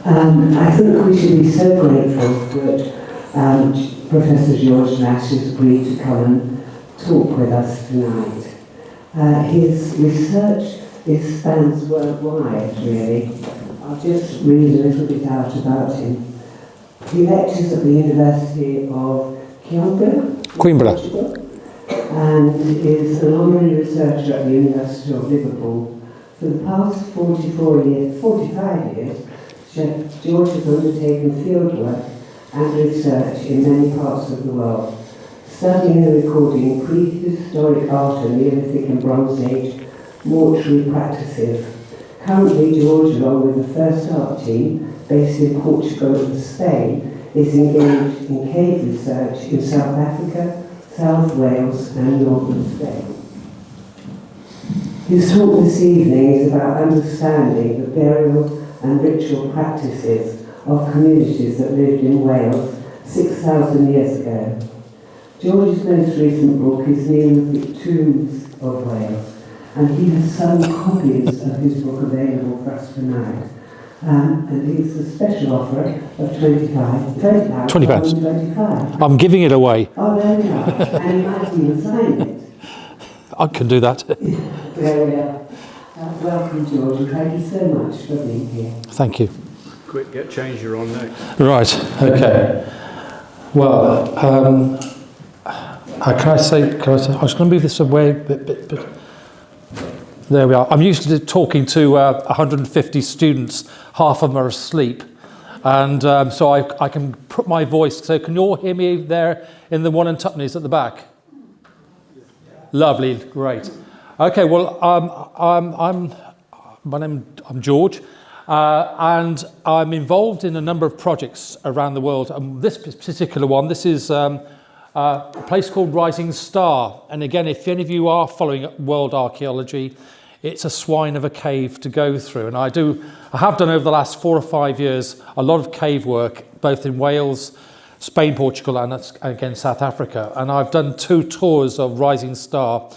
I think we should be so grateful that Professor George Nash has agreed to come and talk with us tonight. His research spans worldwide, really. I'll just read a little bit out about him. He lectures at the University of Coimbra, Portugal, and is an honorary researcher at the University of Liverpool. For the past 45 years, George has undertaken fieldwork and research in many parts of the world, studying and recording prehistoric art and Neolithic and Bronze Age mortuary practices. Currently, George, along with the first art team, based in Portugal and Spain, is engaged in cave research in South Africa, South Wales and northern Spain. His talk this evening is about understanding the burial and ritual practices of communities that lived in Wales 6,000 years ago. George's most recent book is Neolithic Tombs of Wales, and he has some copies of his book available for us tonight. And it's a special offer of £20. £25. I'm giving it away. Oh, there we are. And you might even sign it. I can do that. There we are. Welcome, George, and thank you so much for being here. Thank you. Quick, get change, you're on next. Right, okay. Well, can I say, I was going to move this away a bit, but there we are. I'm used to talking to 150 students, half of them are asleep, and so I can put my voice, so can you all hear me there in the one and tuppennies at the back? Lovely, great. Okay, well, I'm George, and I'm involved in a number of projects around the world. This particular one, this is a place called Rising Star. And again, if any of you are following world archaeology, it's a swine of a cave to go through. And I have done over the last 4 or 5 years a lot of cave work, both in Wales, Spain, Portugal, and again South Africa. And I've done 2 tours of Rising Star.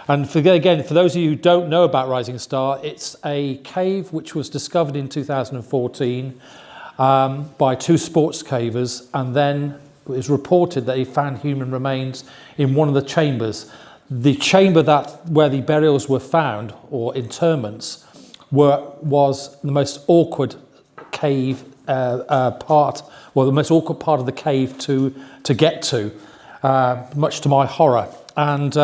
And for those of you who don't know about Rising Star, it's a cave which was discovered in 2014 by 2 sports cavers, and then it was reported that they found human remains in one of the chambers. The chamber where the burials were found, or interments, was the most awkward cave part, well, the most awkward part of the cave to get to, much to my horror. And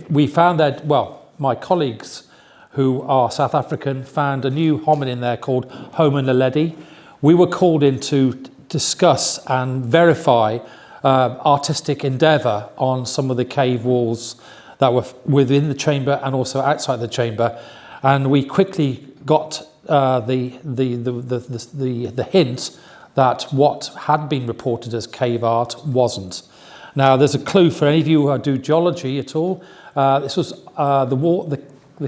we found that, well, my colleagues who are South African found a new hominin there called Homo naledi. We were called in to discuss and verify artistic endeavour on some of the cave walls that were within the chamber and also outside the chamber, and we quickly got the hint that what had been reported as cave art wasn't. Now, there's a clue for any of you who do geology at all. This was the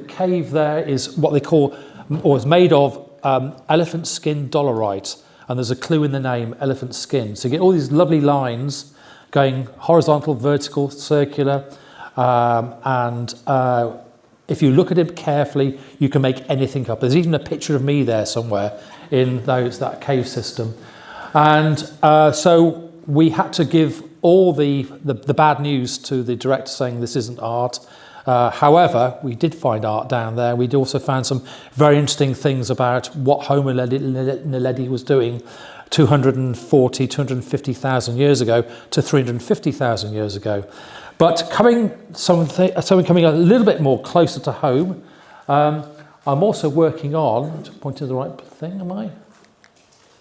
cave there is what they call, or is made of elephant skin dolerite, and there's a clue in the name, elephant skin. So you get all these lovely lines going horizontal, vertical, circular, and if you look at it carefully, you can make anything up. There's even a picture of me there somewhere in that cave system. And so we had to give all the bad news to the director, saying this isn't art. However, we did find art down there. We'd also found some very interesting things about what Homo naledi was doing 250,000 years ago to 350,000 years ago. But coming a little bit more closer to home, I'm also working on, pointing to the right thing, am I?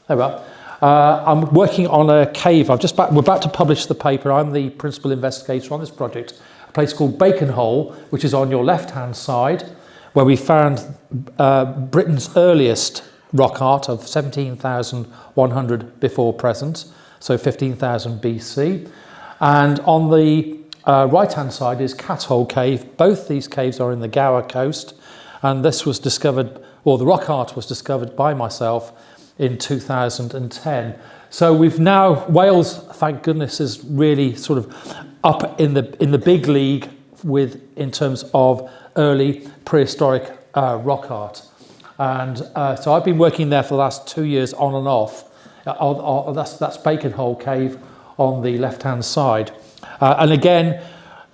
There we are. I'm working on a cave. We're about to publish the paper. I'm the principal investigator on this project. A place called Bacon Hole, which is on your left-hand side, where we found Britain's earliest rock art of 17,100 before present, so 15,000 BC. And on the right-hand side is Cat Hole Cave. Both these caves are in the Gower coast, and this was discovered, or the rock art was discovered by myself in 2010. So we've now, Wales, thank goodness, is really sort of up in the big league in terms of early prehistoric rock art. And so I've been working there for the last 2 years on and off. That's Bacon Hole Cave on the left-hand side. And again,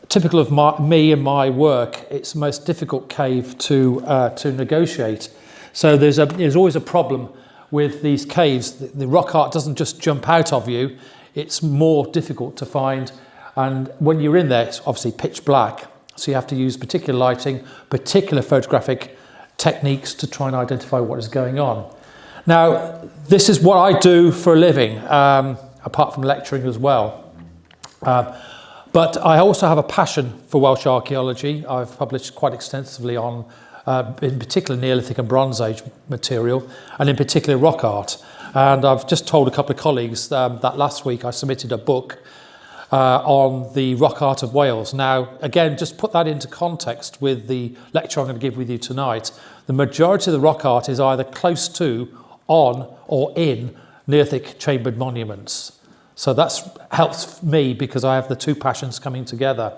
typical of me and my work, it's the most difficult cave to negotiate. So there's always a problem with these caves. The rock art doesn't just jump out of you, it's more difficult to find. And when you're in there, it's obviously pitch black. So you have to use particular lighting, particular photographic techniques to try and identify what is going on. Now, this is what I do for a living, apart from lecturing as well. But I also have a passion for Welsh archaeology. I've published quite extensively on, in particular, Neolithic and Bronze Age material, and in particular rock art. And I've just told a couple of colleagues that last week I submitted a book on the rock art of Wales. Now, again, just put that into context with the lecture I'm going to give with you tonight. The majority of the rock art is either close to, on, or in Neolithic chambered monuments. So that helps me because I have the two passions coming together.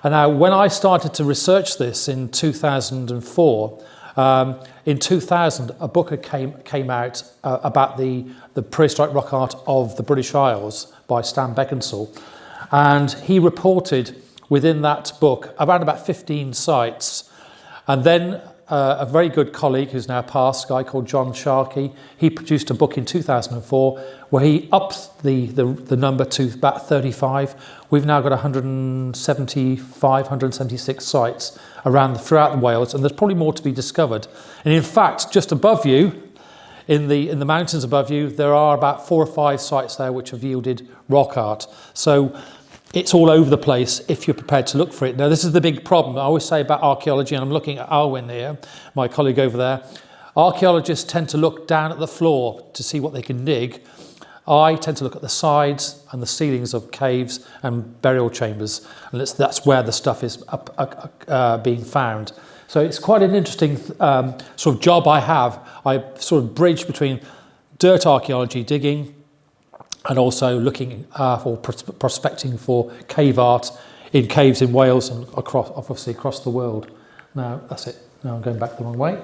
And now, when I started to research this in 2004, in 2000, a book came out about the prehistoric rock art of the British Isles by Stan Beckinsale. And he reported within that book around about 15 sites. And then a very good colleague who's now passed, a guy called John Sharkey, he produced a book in 2004 where he upped the number to about 35. We've now got 175, 176 sites throughout Wales, and there's probably more to be discovered. And in fact, just above you, in the mountains above you, there are about 4 or 5 sites there which have yielded rock art. So it's all over the place if you're prepared to look for it. Now, this is the big problem. I always say about archaeology, and I'm looking at Alwyn here, my colleague over there. Archaeologists tend to look down at the floor to see what they can dig. I tend to look at the sides and the ceilings of caves and burial chambers, and that's where the stuff is being found. So it's quite an interesting sort of job I have. I sort of bridge between dirt archaeology, digging, and also looking for prospecting for cave art in caves in Wales and obviously across the world. Now, that's it. Now I'm going back the wrong way.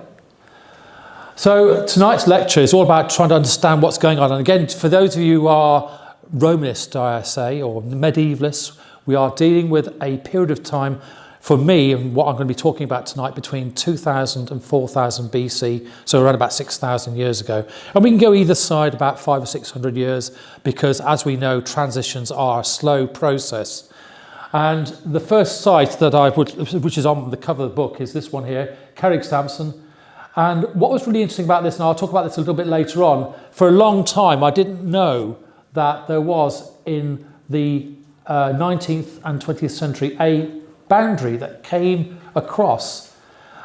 So tonight's lecture is all about trying to understand what's going on. And again, for those of you who are Romanists, dare I say, or medievalists, we are dealing with a period of time, for me, and what I'm going to be talking about tonight, between 2000 and 4000 BC, so around about 6,000 years ago. And we can go either side about 500 or 600 years, because as we know, transitions are a slow process. And the first site that which is on the cover of the book, is this one here, Cerrig Samson. And what was really interesting about this, and I'll talk about this a little bit later on, for a long time I didn't know that there was in the 19th and 20th century a boundary that came across.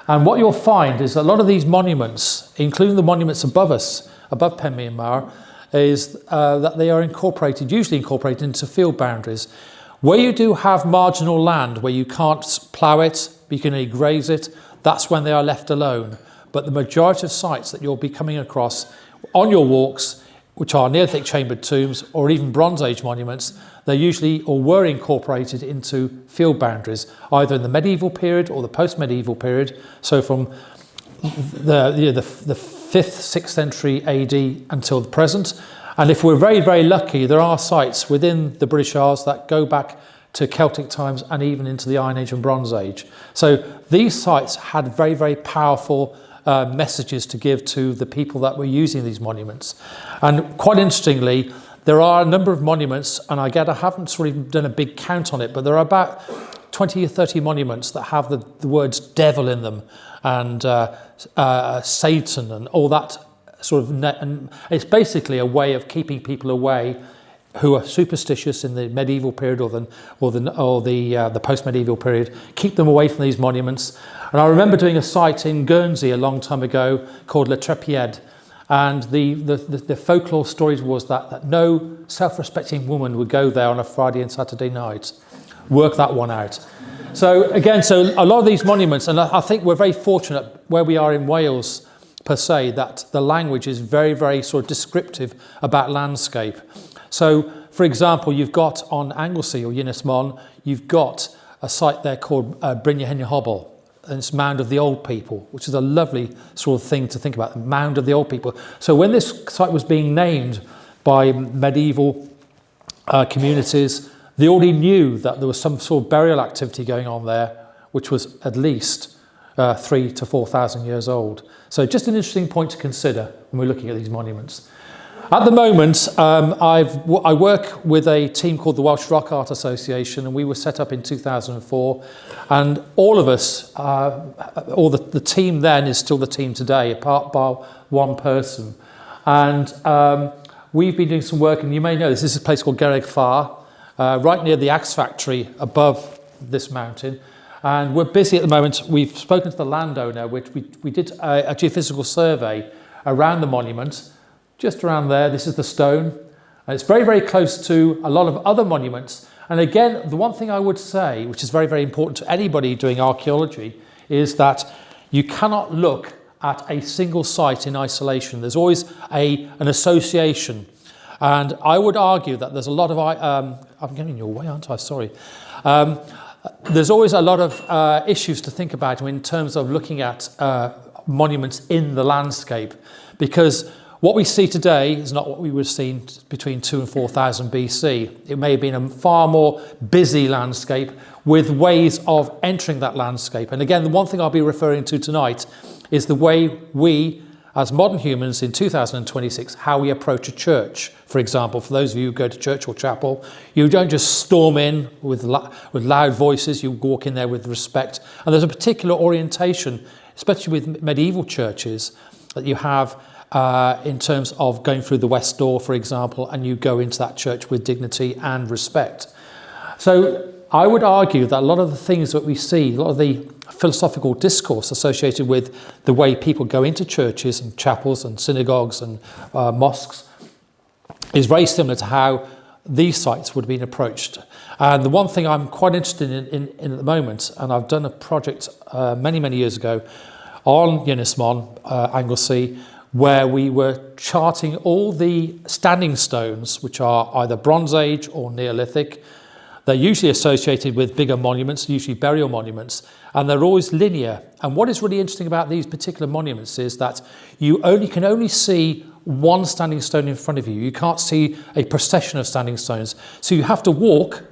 And what you'll find is a lot of these monuments, including the monuments above us, above Penmaen Mawr, is that they are usually incorporated into field boundaries. Where you do have marginal land, where you can't plough it, you can only graze it, that's when they are left alone. But the majority of sites that you'll be coming across on your walks, which are Neolithic chambered tombs or even Bronze Age monuments, they usually or were incorporated into field boundaries, either in the medieval period or the post-medieval period. So from the 5th, 6th century AD until the present. And if we're very, very lucky, there are sites within the British Isles that go back to Celtic times and even into the Iron Age and Bronze Age. So these sites had very, very powerful messages to give to the people that were using these monuments. And quite interestingly, there are a number of monuments, and I haven't sort of done a big count on it, but there are about 20 or 30 monuments that have the words devil in them, and Satan and all that sort of, and it's basically a way of keeping people away who are superstitious in the medieval period or the post-medieval period, keep them away from these monuments. And I remember doing a site in Guernsey a long time ago called La Trepied, and the folklore stories was that no self-respecting woman would go there on a Friday and Saturday night. Work that one out. So again, a lot of these monuments, and I think we're very fortunate where we are in Wales per se, that the language is very, very sort of descriptive about landscape. So, for example, you've got on Anglesey or Ynys Môn, you've got a site there called Bryn Hobble. and it's Mound of the Old People, which is a lovely sort of thing to think about, the Mound of the Old People. So when this site was being named by medieval communities, they already knew that there was some sort of burial activity going on there, which was at least 3,000 to 4,000 years old. So just an interesting point to consider when we're looking at these monuments. At the moment, I work with a team called the Welsh Rock Art Association, and we were set up in 2004. And all of us, all the team then is still the team today, apart by one person. And we've been doing some work, and you may know this is a place called Gerrig Fawr, right near the axe factory above this mountain. And we're busy at the moment. We've spoken to the landowner, which we did a geophysical survey around the monument. Just around there, this is the stone, and it's very, very close to a lot of other monuments. And again, the one thing I would say, which is very, very important to anybody doing archaeology, is that you cannot look at a single site in isolation. There's always an association. And I would argue that there's a lot of, I'm getting in your way, aren't I? Sorry. There's always a lot of issues to think about in terms of looking at monuments in the landscape, because what we see today is not what we would have seen between 2,000 and 4,000 BC. It may have been a far more busy landscape with ways of entering that landscape. And again, the one thing I'll be referring to tonight is the way we, as modern humans in 2026, how we approach a church. For example, for those of you who go to church or chapel, you don't just storm in with loud voices, you walk in there with respect. And there's a particular orientation, especially with medieval churches, that you have in terms of going through the west door, for example, and you go into that church with dignity and respect. So I would argue that a lot of the things that we see, a lot of the philosophical discourse associated with the way people go into churches and chapels and synagogues and mosques is very similar to how these sites would have been approached. And the one thing I'm quite interested in at the moment, and I've done a project many, many years ago on Ynys Môn, Anglesey, where we were charting all the standing stones, which are either Bronze Age or Neolithic. They're usually associated with bigger monuments, usually burial monuments, and they're always linear. And what is really interesting about these particular monuments is that you can only see one standing stone in front of you. You can't see a procession of standing stones. So you have to walk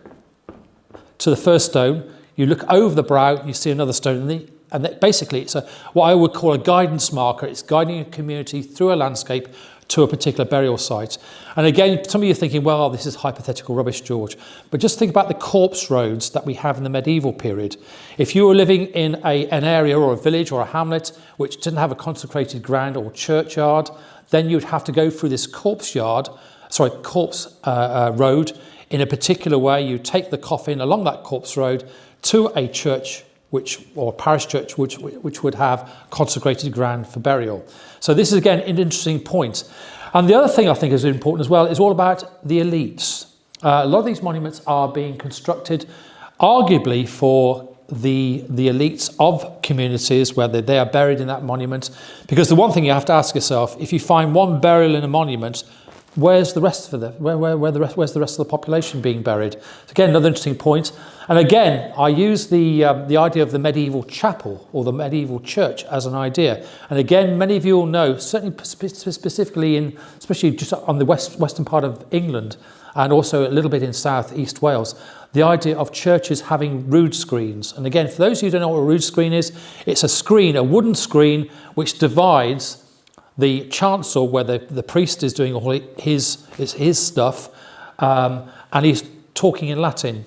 to the first stone, you look over the brow, you see another stone, and basically it's what I would call a guidance marker. It's guiding a community through a landscape to a particular burial site. And again, some of you are thinking, well, this is hypothetical rubbish, George. But just think about the corpse roads that we have in the medieval period. If you were living in an area or a village or a hamlet which didn't have a consecrated ground or churchyard, then you'd have to go through this corpse road in a particular way. You take the coffin along that corpse road to a church or parish church which would have consecrated ground for burial. So this is again an interesting point. And the other thing I think is important as well is all about the elites. A lot of these monuments are being constructed arguably for the elites of communities where they are buried in that monument, because the one thing you have to ask yourself, if you find one burial in a monument, where's the rest of where's the rest of the population being buried? So again, another interesting point. And again, I use the idea of the medieval chapel or the medieval church as an idea. And again, many of you will know, certainly specifically especially just on the western part of England, and also a little bit in South East Wales, the idea of churches having rood screens. And again, for those of you who don't know what a rood screen is, it's a screen, a wooden screen, which divides the chancel where the priest is doing all his stuff, and he's talking in Latin.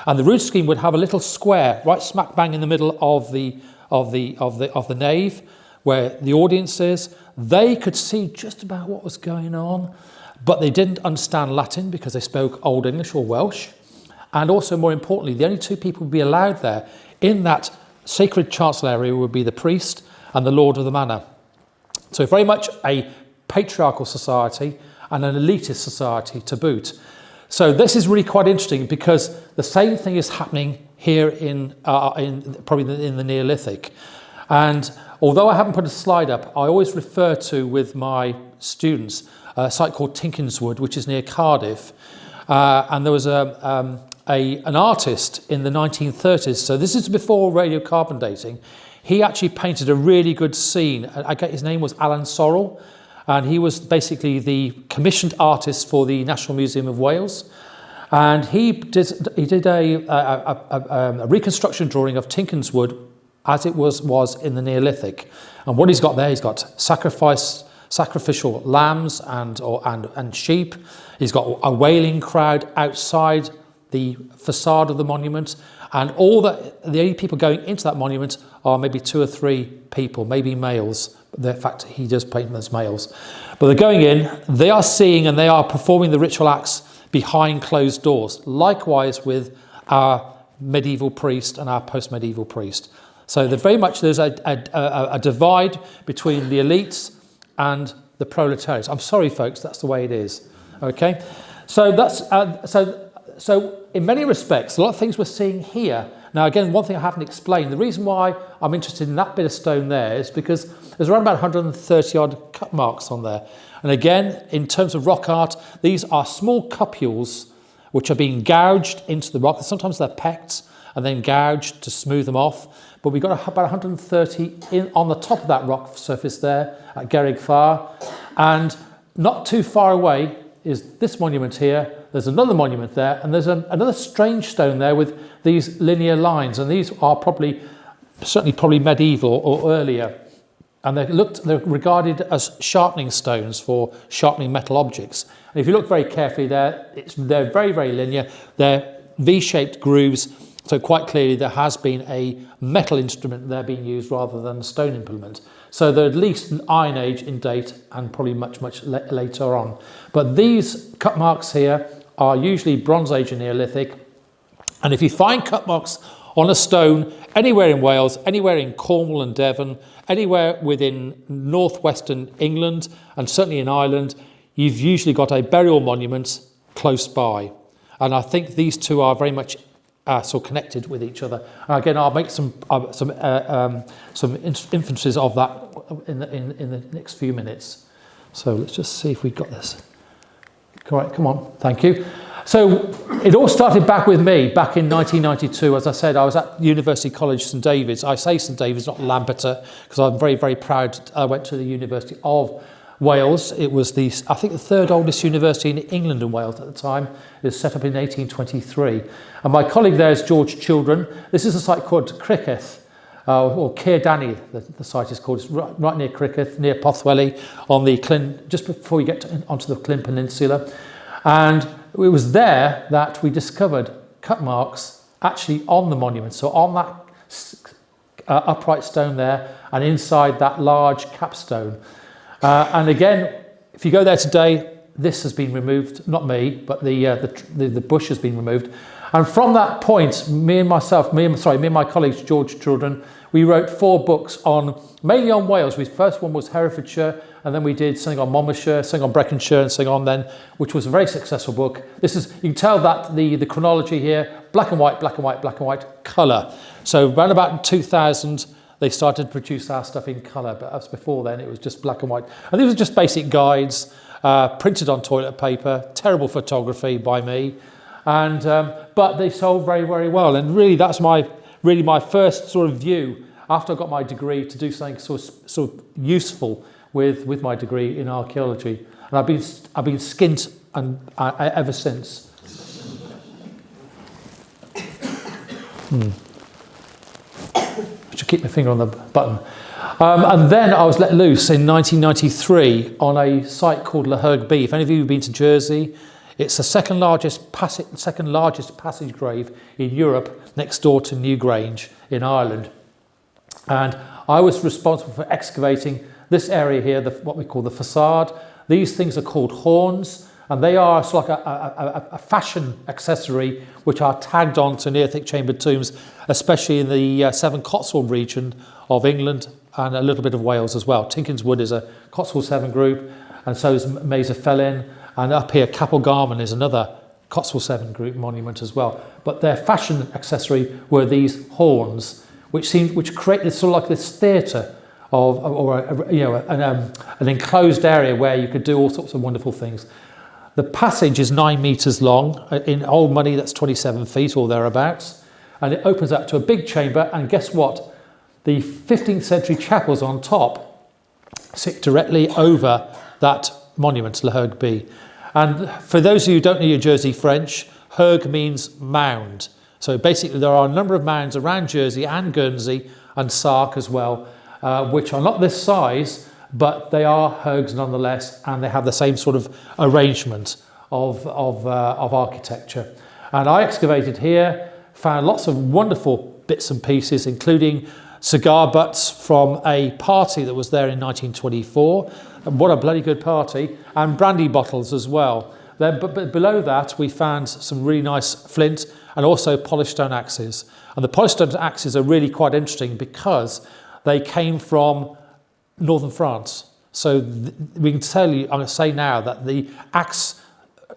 And the rood screen would have a little square right smack bang in the middle of the nave where the audience is. They could see just about what was going on, but they didn't understand Latin because they spoke Old English or Welsh. And also, more importantly, the only two people who would be allowed there in that sacred chancel area would be the priest and the lord of the manor. So very much a patriarchal society and an elitist society to boot. So this is really quite interesting because the same thing is happening here in probably in the Neolithic. And although I haven't put a slide up, I always refer to with my students a site called Tinkinswood, which is near Cardiff. And there was an artist in the 1930s. So this is before radiocarbon dating. He actually painted a really good scene. His name was Alan Sorrell, and he was basically the commissioned artist for the National Museum of Wales. And he did a reconstruction drawing of Tinken's Wood as it was in the Neolithic. And what he's got there, he's got sacrificial lambs and sheep. He's got a wailing crowd outside the facade of the monument, and the only people going into that monument are maybe 2 or 3 people, maybe males. In fact, he does paint them as males. But they're going in, they are seeing and they are performing the ritual acts behind closed doors. Likewise with our medieval priest and our post-medieval priest. So there's a divide between the elites and the proletariat. I'm sorry, folks, that's the way it is. Okay, so that's so in many respects, a lot of things we're seeing here. Now, again, one thing I haven't explained, the reason why I'm interested in that bit of stone there is because there's around about 130 odd cut marks on there. And again, in terms of rock art, these are small cupules which are being gouged into the rock. Sometimes they're pecked and then gouged to smooth them off. But we've got about 130 on the top of that rock surface there at Gerrig Fawr. And not too far away is this monument here. There's another monument there, and there's another strange stone there with these linear lines, and these are certainly probably medieval or earlier, and they're regarded as sharpening stones for sharpening metal objects. And if you look very carefully there, they're very, very linear. They're V-shaped grooves, so quite clearly there has been a metal instrument there being used rather than a stone implement. So they're at least an Iron Age in date and probably much, much later on. But these cut marks here are usually Bronze Age and Neolithic. And if you find cut marks on a stone anywhere in Wales, anywhere in Cornwall and Devon, anywhere within northwestern England, and certainly in Ireland, you've usually got a burial monument close by. And I think these two are very much sort of connected with each other. And again, I'll make some inferences of that in the next few minutes. So let's just see if we've got this. All right, come on, thank you. So it all started back with me back in 1992. As I said, I was at University College St David's. I say St David's, not Lampeter, because I'm very, very proud. I went to the University of Wales. It was I think the 3rd oldest university in England and Wales at the time. It was set up in 1823. And my colleague there is George Children. This is a site called Crickeith, or Caerdanny, the site is called. It's right near Crickeith, near Pothwelly, on the just before you get onto the Clyn Peninsula. And it was there that we discovered cut marks actually on the monument. So on that upright stone there and inside that large capstone. And again, if you go there today, this has been removed, not me, but the bush has been removed. And from that point, me and my colleagues, George Children, we wrote 4 books mainly on Wales. The first one was Herefordshire, and then we did something on Monmouthshire, something on Breconshire, and something on then, which was a very successful book. You can tell that the chronology here, black and white, black and white, black and white, colour. So around about 2000, they started to produce our stuff in colour, but as before then, it was just black and white. And these were just basic guides, printed on toilet paper, terrible photography by me. And but they sold very, very well, and really that's my first sort of view after I got my degree to do something sort of useful with my degree in archaeology, and I've been skint and ever since. I should keep my finger on the button. And then I was let loose in 1993 on a site called Laherg B. If any of you have been to Jersey, it's the second largest passage grave in Europe, next door to Newgrange in Ireland. And I was responsible for excavating this area here, what we call the facade. These things are called horns, and they are sort of like a fashion accessory which are tagged on to Neolithic chambered tombs, especially in the Severn Cotswold region of England and a little bit of Wales as well. Tinken's Wood is a Cotswold Severn group, and so is Mazer Felin. And up here, Capel Garman is another Cotswold Severn group monument as well. But their fashion accessory were these horns, which create this sort of like this theatre an enclosed area where you could do all sorts of wonderful things. The passage is 9 metres long. In old money, that's 27 feet or thereabouts. And it opens up to a big chamber. And guess what? the 15th century chapels on top sit directly over that monument, Le Herg B. And for those of you who don't know your Jersey French, Herg means mound. So basically there are a number of mounds around Jersey and Guernsey and Sark as well, which are not this size, but they are Hergs nonetheless, and they have the same sort of arrangement of architecture. And I excavated here, found lots of wonderful bits and pieces, including cigar butts from a party that was there in 1924. And what a bloody good party. And brandy bottles as well. Then, but below that, we found some really nice flint and also polished stone axes. And the polished stone axes are really quite interesting because they came from northern France. So we can tell you, I'm going to say now, that the axe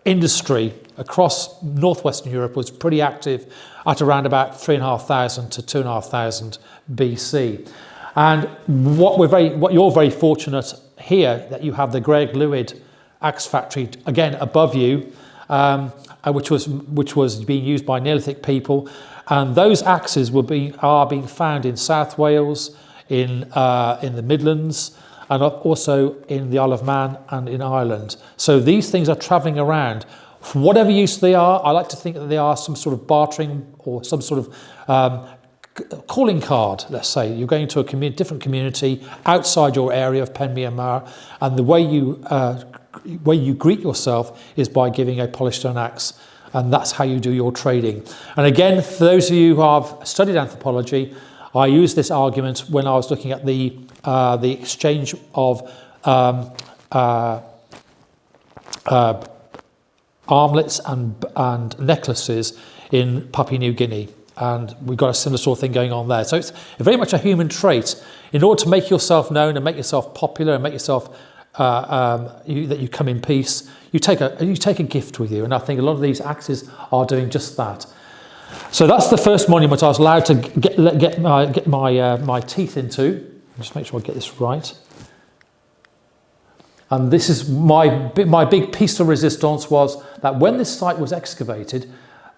industry across northwestern Europe was pretty active at around about 3,500 to 2,500 BC. And what you're very fortunate here, that you have the Greg Lewid axe factory again above you, which was being used by Neolithic people, and those axes are being found in South Wales, in the Midlands, and also in the Isle of Man and in Ireland. So these things are travelling around. For whatever use they are, I like to think that they are some sort of bartering or some sort of calling card, let's say. You're going to a different community outside your area of Penmere, and the way you greet yourself is by giving a polished stone axe, and that's how you do your trading. And again, for those of you who have studied anthropology, I used this argument when I was looking at the exchange of armlets and necklaces in Papua New Guinea. And we've got a similar sort of thing going on there. So it's very much a human trait. In order to make yourself known and make yourself popular and make yourself that you come in peace, you take a gift with you. And I think a lot of these axes are doing just that. So that's the first monument I was allowed to get my teeth into. Just make sure I get this right. And this is my big piece de resistance, was that when this site was excavated,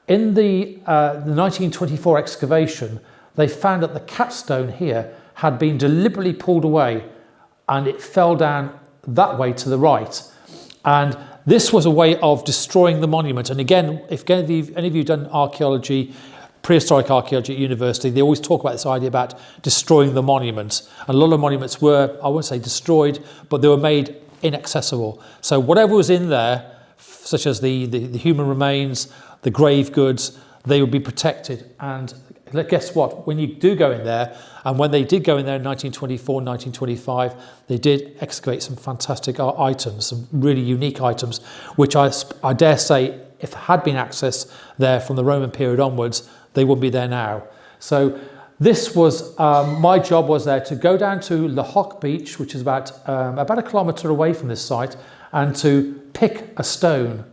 in the 1924 excavation, they found that the capstone here had been deliberately pulled away, and it fell down that way to the right. And this was a way of destroying the monument. And again, if any of you have done archaeology, prehistoric archaeology at university, they always talk about this idea about destroying the monument. And a lot of monuments were, I won't say destroyed, but they were made inaccessible. So whatever was in there, such as the human remains, the grave goods, they would be protected. And guess what? When you do go in there, and when they did go in there in 1924, 1925, they did excavate some fantastic items, some really unique items, which I dare say, if had been access there from the Roman period onwards, they would be there now. So this was, my job was there to go down to Le Hoc Beach, which is about a kilometre away from this site, and to pick a stone.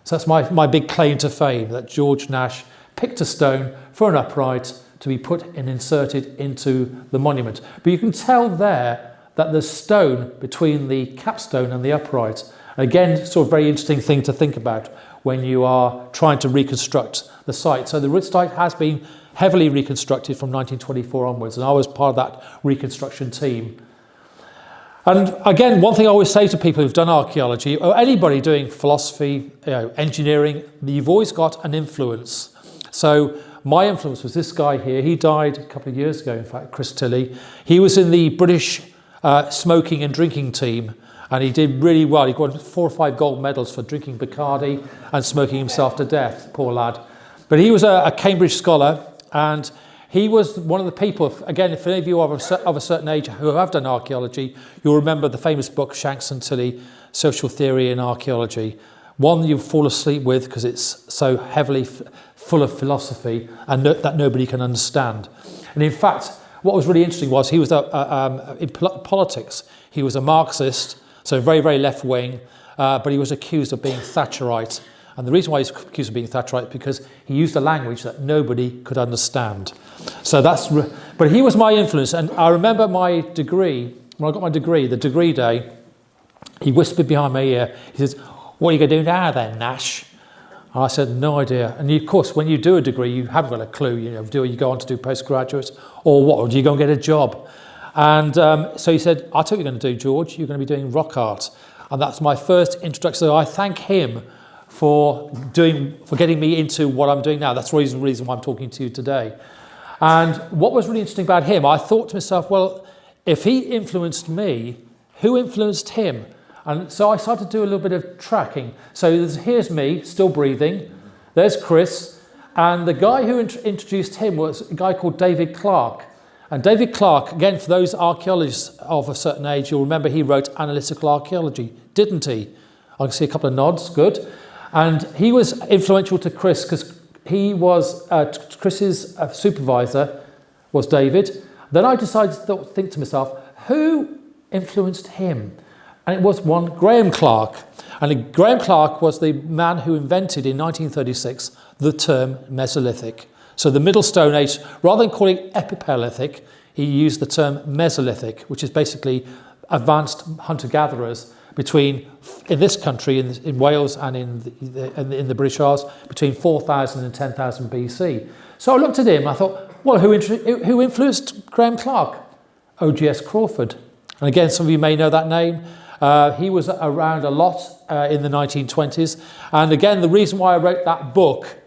So that's my big claim to fame, that George Nash picked a stone for an upright to be put and inserted into the monument. But you can tell there that there's stone between the capstone and the upright. Again, sort of very interesting thing to think about when you are trying to reconstruct the site. So the site has been heavily reconstructed from 1924 onwards, and I was part of that reconstruction team. And again, one thing I always say to people who've done archaeology, or anybody doing philosophy, engineering, you've always got an influence. So my influence was this guy here. He died a couple of years ago, in fact, Chris Tilley. He was in the British smoking and drinking team, and he did really well. He got 4 or 5 gold medals for drinking Bacardi and smoking himself to death, poor lad. But he was a Cambridge scholar, and he was one of the people, again, if any of you are of a certain age who have done archaeology, you'll remember the famous book, Shanks and Tilley, Social Theory in Archaeology. One you fall asleep with because it's so heavily full of philosophy and that nobody can understand. And in fact, what was really interesting was he was in politics. He was a Marxist, so very, very left-wing, but he was accused of being Thatcherite. And the reason why he's accused of being Thatcherite is because he used a language that nobody could understand. So but he was my influence. And I remember my degree, when I got my degree, the degree day, he whispered behind my ear, he says, "What are you going to do now then, Nash?" And I said, no idea. And of course, when you do a degree, you haven't got a clue. Do you go on to do postgraduate or what? Or do you go and get a job? And so he said, I'll tell you what you're going to do, George. You're going to be doing rock art. And that's my first introduction. So I thank him for getting me into what I'm doing now. That's the reason why I'm talking to you today. And what was really interesting about him, I thought to myself, well, if he influenced me, who influenced him? And so I started to do a little bit of tracking. So here's me, still breathing. There's Chris. And the guy who introduced him was a guy called David Clarke. And David Clarke, again, for those archaeologists of a certain age, you'll remember he wrote Analytical Archaeology, didn't he? I can see a couple of nods, good. And he was influential to Chris because he was, Chris's supervisor was David. Then I decided to think to myself, who influenced him? And it was one Graham Clark. And Graham Clark was the man who invented in 1936 the term Mesolithic. So the Middle Stone Age, rather than calling it Epipaleolithic, he used the term Mesolithic, which is basically advanced hunter-gatherers between, in this country, in Wales and in the British Isles, between 4,000 and 10,000 BC. So I looked at him, I thought, well, who influenced Graham Clark? O.G.S. Crawford. And again, some of you may know that name. He was around a lot in the 1920s. And again, the reason why I wrote that book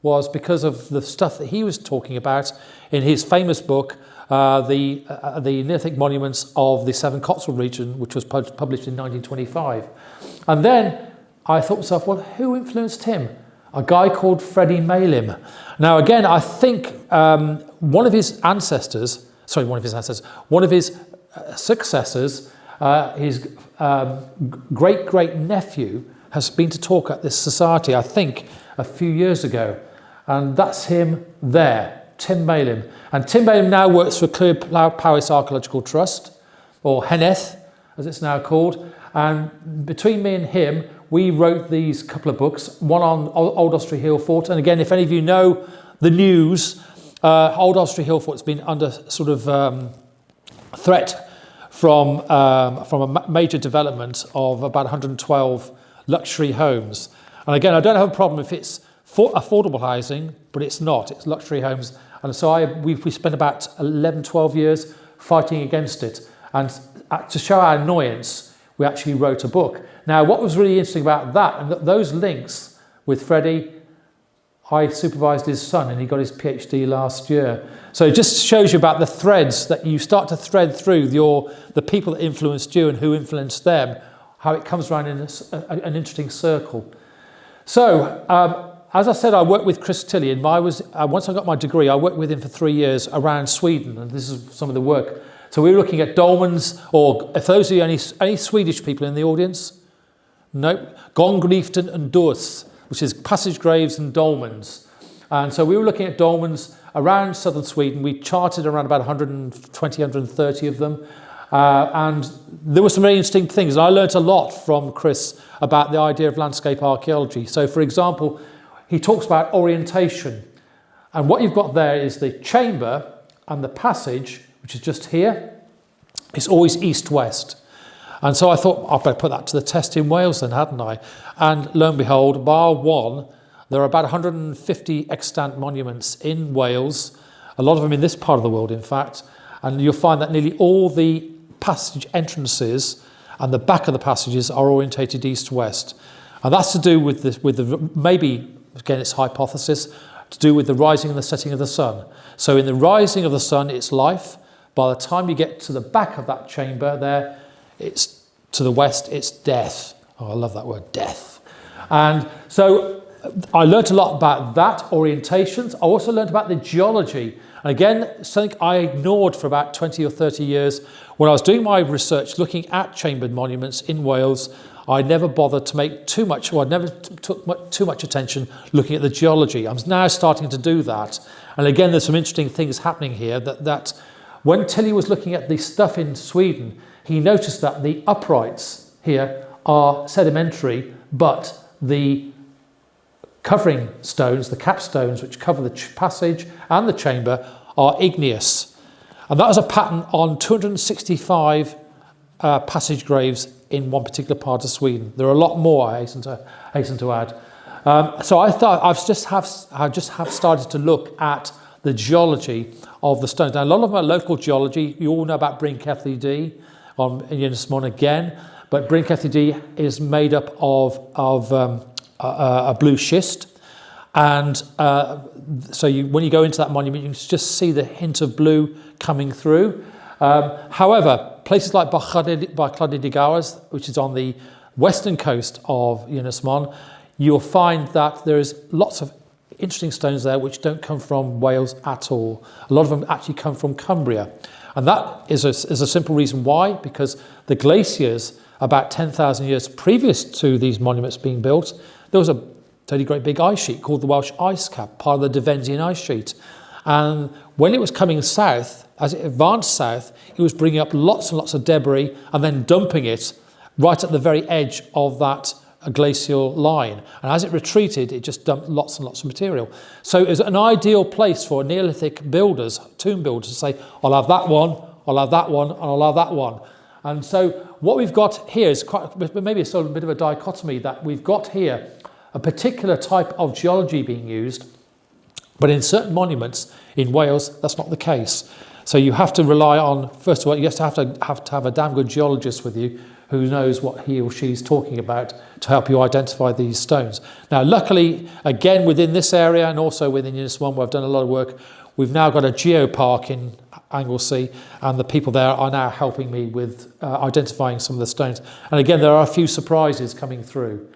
was because of the stuff that he was talking about in his famous book, the Neolithic Monuments of the Seven Cotswold region, which was published in 1925. And then I thought to myself, well, who influenced him? A guy called Freddie Malim. Now, again, I think one of his successors, his great-great-nephew has been to talk at this society, I think, a few years ago. And that's him there, Tim Malim. And Tim Malim now works for Clear Powys Archaeological Trust, or Henneth, as it's now called. And between me and him, we wrote these couple of books, one on Old Osprey Hill Fort. And again, if any of you know the news, Old Osprey Hill Fort's been under sort of threat from a major development of about 112 luxury homes. And again, I don't have a problem if it's affordable housing, but it's not. It's luxury homes. And so we spent about 11, 12 years fighting against it. And to show our annoyance, we actually wrote a book. Now, what was really interesting about that, and those links with Freddie, I supervised his son and he got his PhD last year. So it just shows you about the threads that you start to thread through the people that influenced you and who influenced them, how it comes around in an interesting circle. So, as I said, I worked with Chris Tilley, and once I got my degree, I worked with him for 3 years around Sweden, and this is some of the work. So we were looking at dolmens, or if those are any Swedish people in the audience? No, Gånggiften and Durs, which is passage graves and dolmens. And so we were looking at dolmens around southern Sweden. We charted around about 120, 130 of them. And there were some really interesting things. And I learned a lot from Chris about the idea of landscape archaeology. So, for example, he talks about orientation. And what you've got there is the chamber and the passage, which is just here. It's always east-west. And so I thought, I'd better put that to the test in Wales then, hadn't I? And lo and behold, bar one, there are about 150 extant monuments in Wales, a lot of them in this part of the world, in fact. And you'll find that nearly all the passage entrances and the back of the passages are orientated east-west. And that's to do with the maybe, again, it's hypothesis, to do with the rising and the setting of the sun. So in the rising of the sun, it's life. By the time you get to the back of that chamber there, it's to the west, it's death. Oh, I love that word, death. And so I learned a lot about that, orientations. I also learned about the geology. And again, something I ignored for about 20 or 30 years. When I was doing my research looking at chambered monuments in Wales, I never bothered to make too much, or I never took too much attention looking at the geology. I'm now starting to do that. And again, there's some interesting things happening here that when Tilley was looking at the stuff in Sweden, he noticed that the uprights here are sedimentary, but the covering stones, the capstones which cover the passage and the chamber, are igneous. And that was a pattern on 265 passage graves in one particular part of Sweden. There are a lot more, I hasten to add. So I thought I just have started to look at the geology of the stones. Now, a lot of my local geology, you all know about Bryn Cefn D on Ynys Môn again, but Bryn Cefn D is made up of a blue schist. And so when you go into that monument, you can just see the hint of blue coming through. However, places like Barclady de Gowers, which is on the western coast of Ynys Môn, you'll find that there is lots of interesting stones there which don't come from Wales at all. A lot of them actually come from Cumbria. And that is a simple reason why, because the glaciers, about 10,000 years previous to these monuments being built, there was a totally great big ice sheet called the Welsh Ice Cap, part of the Devensian ice sheet. And when it was coming south, as it advanced south, it was bringing up lots and lots of debris and then dumping it right at the very edge of that glacial line. And as it retreated, it just dumped lots and lots of material. So it was an ideal place for Neolithic builders, tomb builders, to say, I'll have that one, I'll have that one, and I'll have that one. And so what we've got here is maybe a bit of a dichotomy, that we've got here a particular type of geology being used, but in certain monuments in Wales, that's not the case. So you have to rely on, first of all, you have to have a damn good geologist with you who knows what he or she is talking about to help you identify these stones. Now, luckily, again, within this area and also within Ynys Môn, where I've done a lot of work, we've now got a geopark in Anglesey, and the people there are now helping me with identifying some of the stones. And again, there are a few surprises coming through.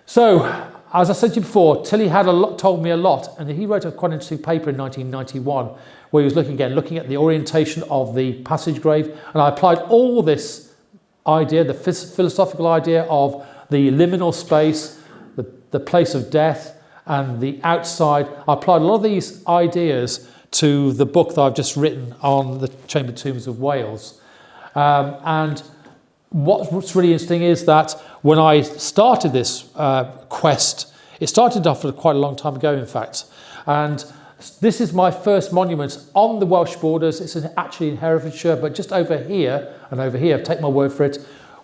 So, as I said to you before, Tilly had told me a lot, and he wrote a quite interesting paper in 1991 where he was looking at the orientation of the passage grave, and I applied all this idea, the philosophical idea of the liminal space, the place of death, and the outside. I applied a lot of these ideas to the book that I've just written on the Chamber Tombs of Wales. And what's really interesting is that when I started this quest, it started off quite a long time ago, in fact. And this is my first monument on the Welsh borders. It's actually in Herefordshire, but just over here and over here, take my word for it,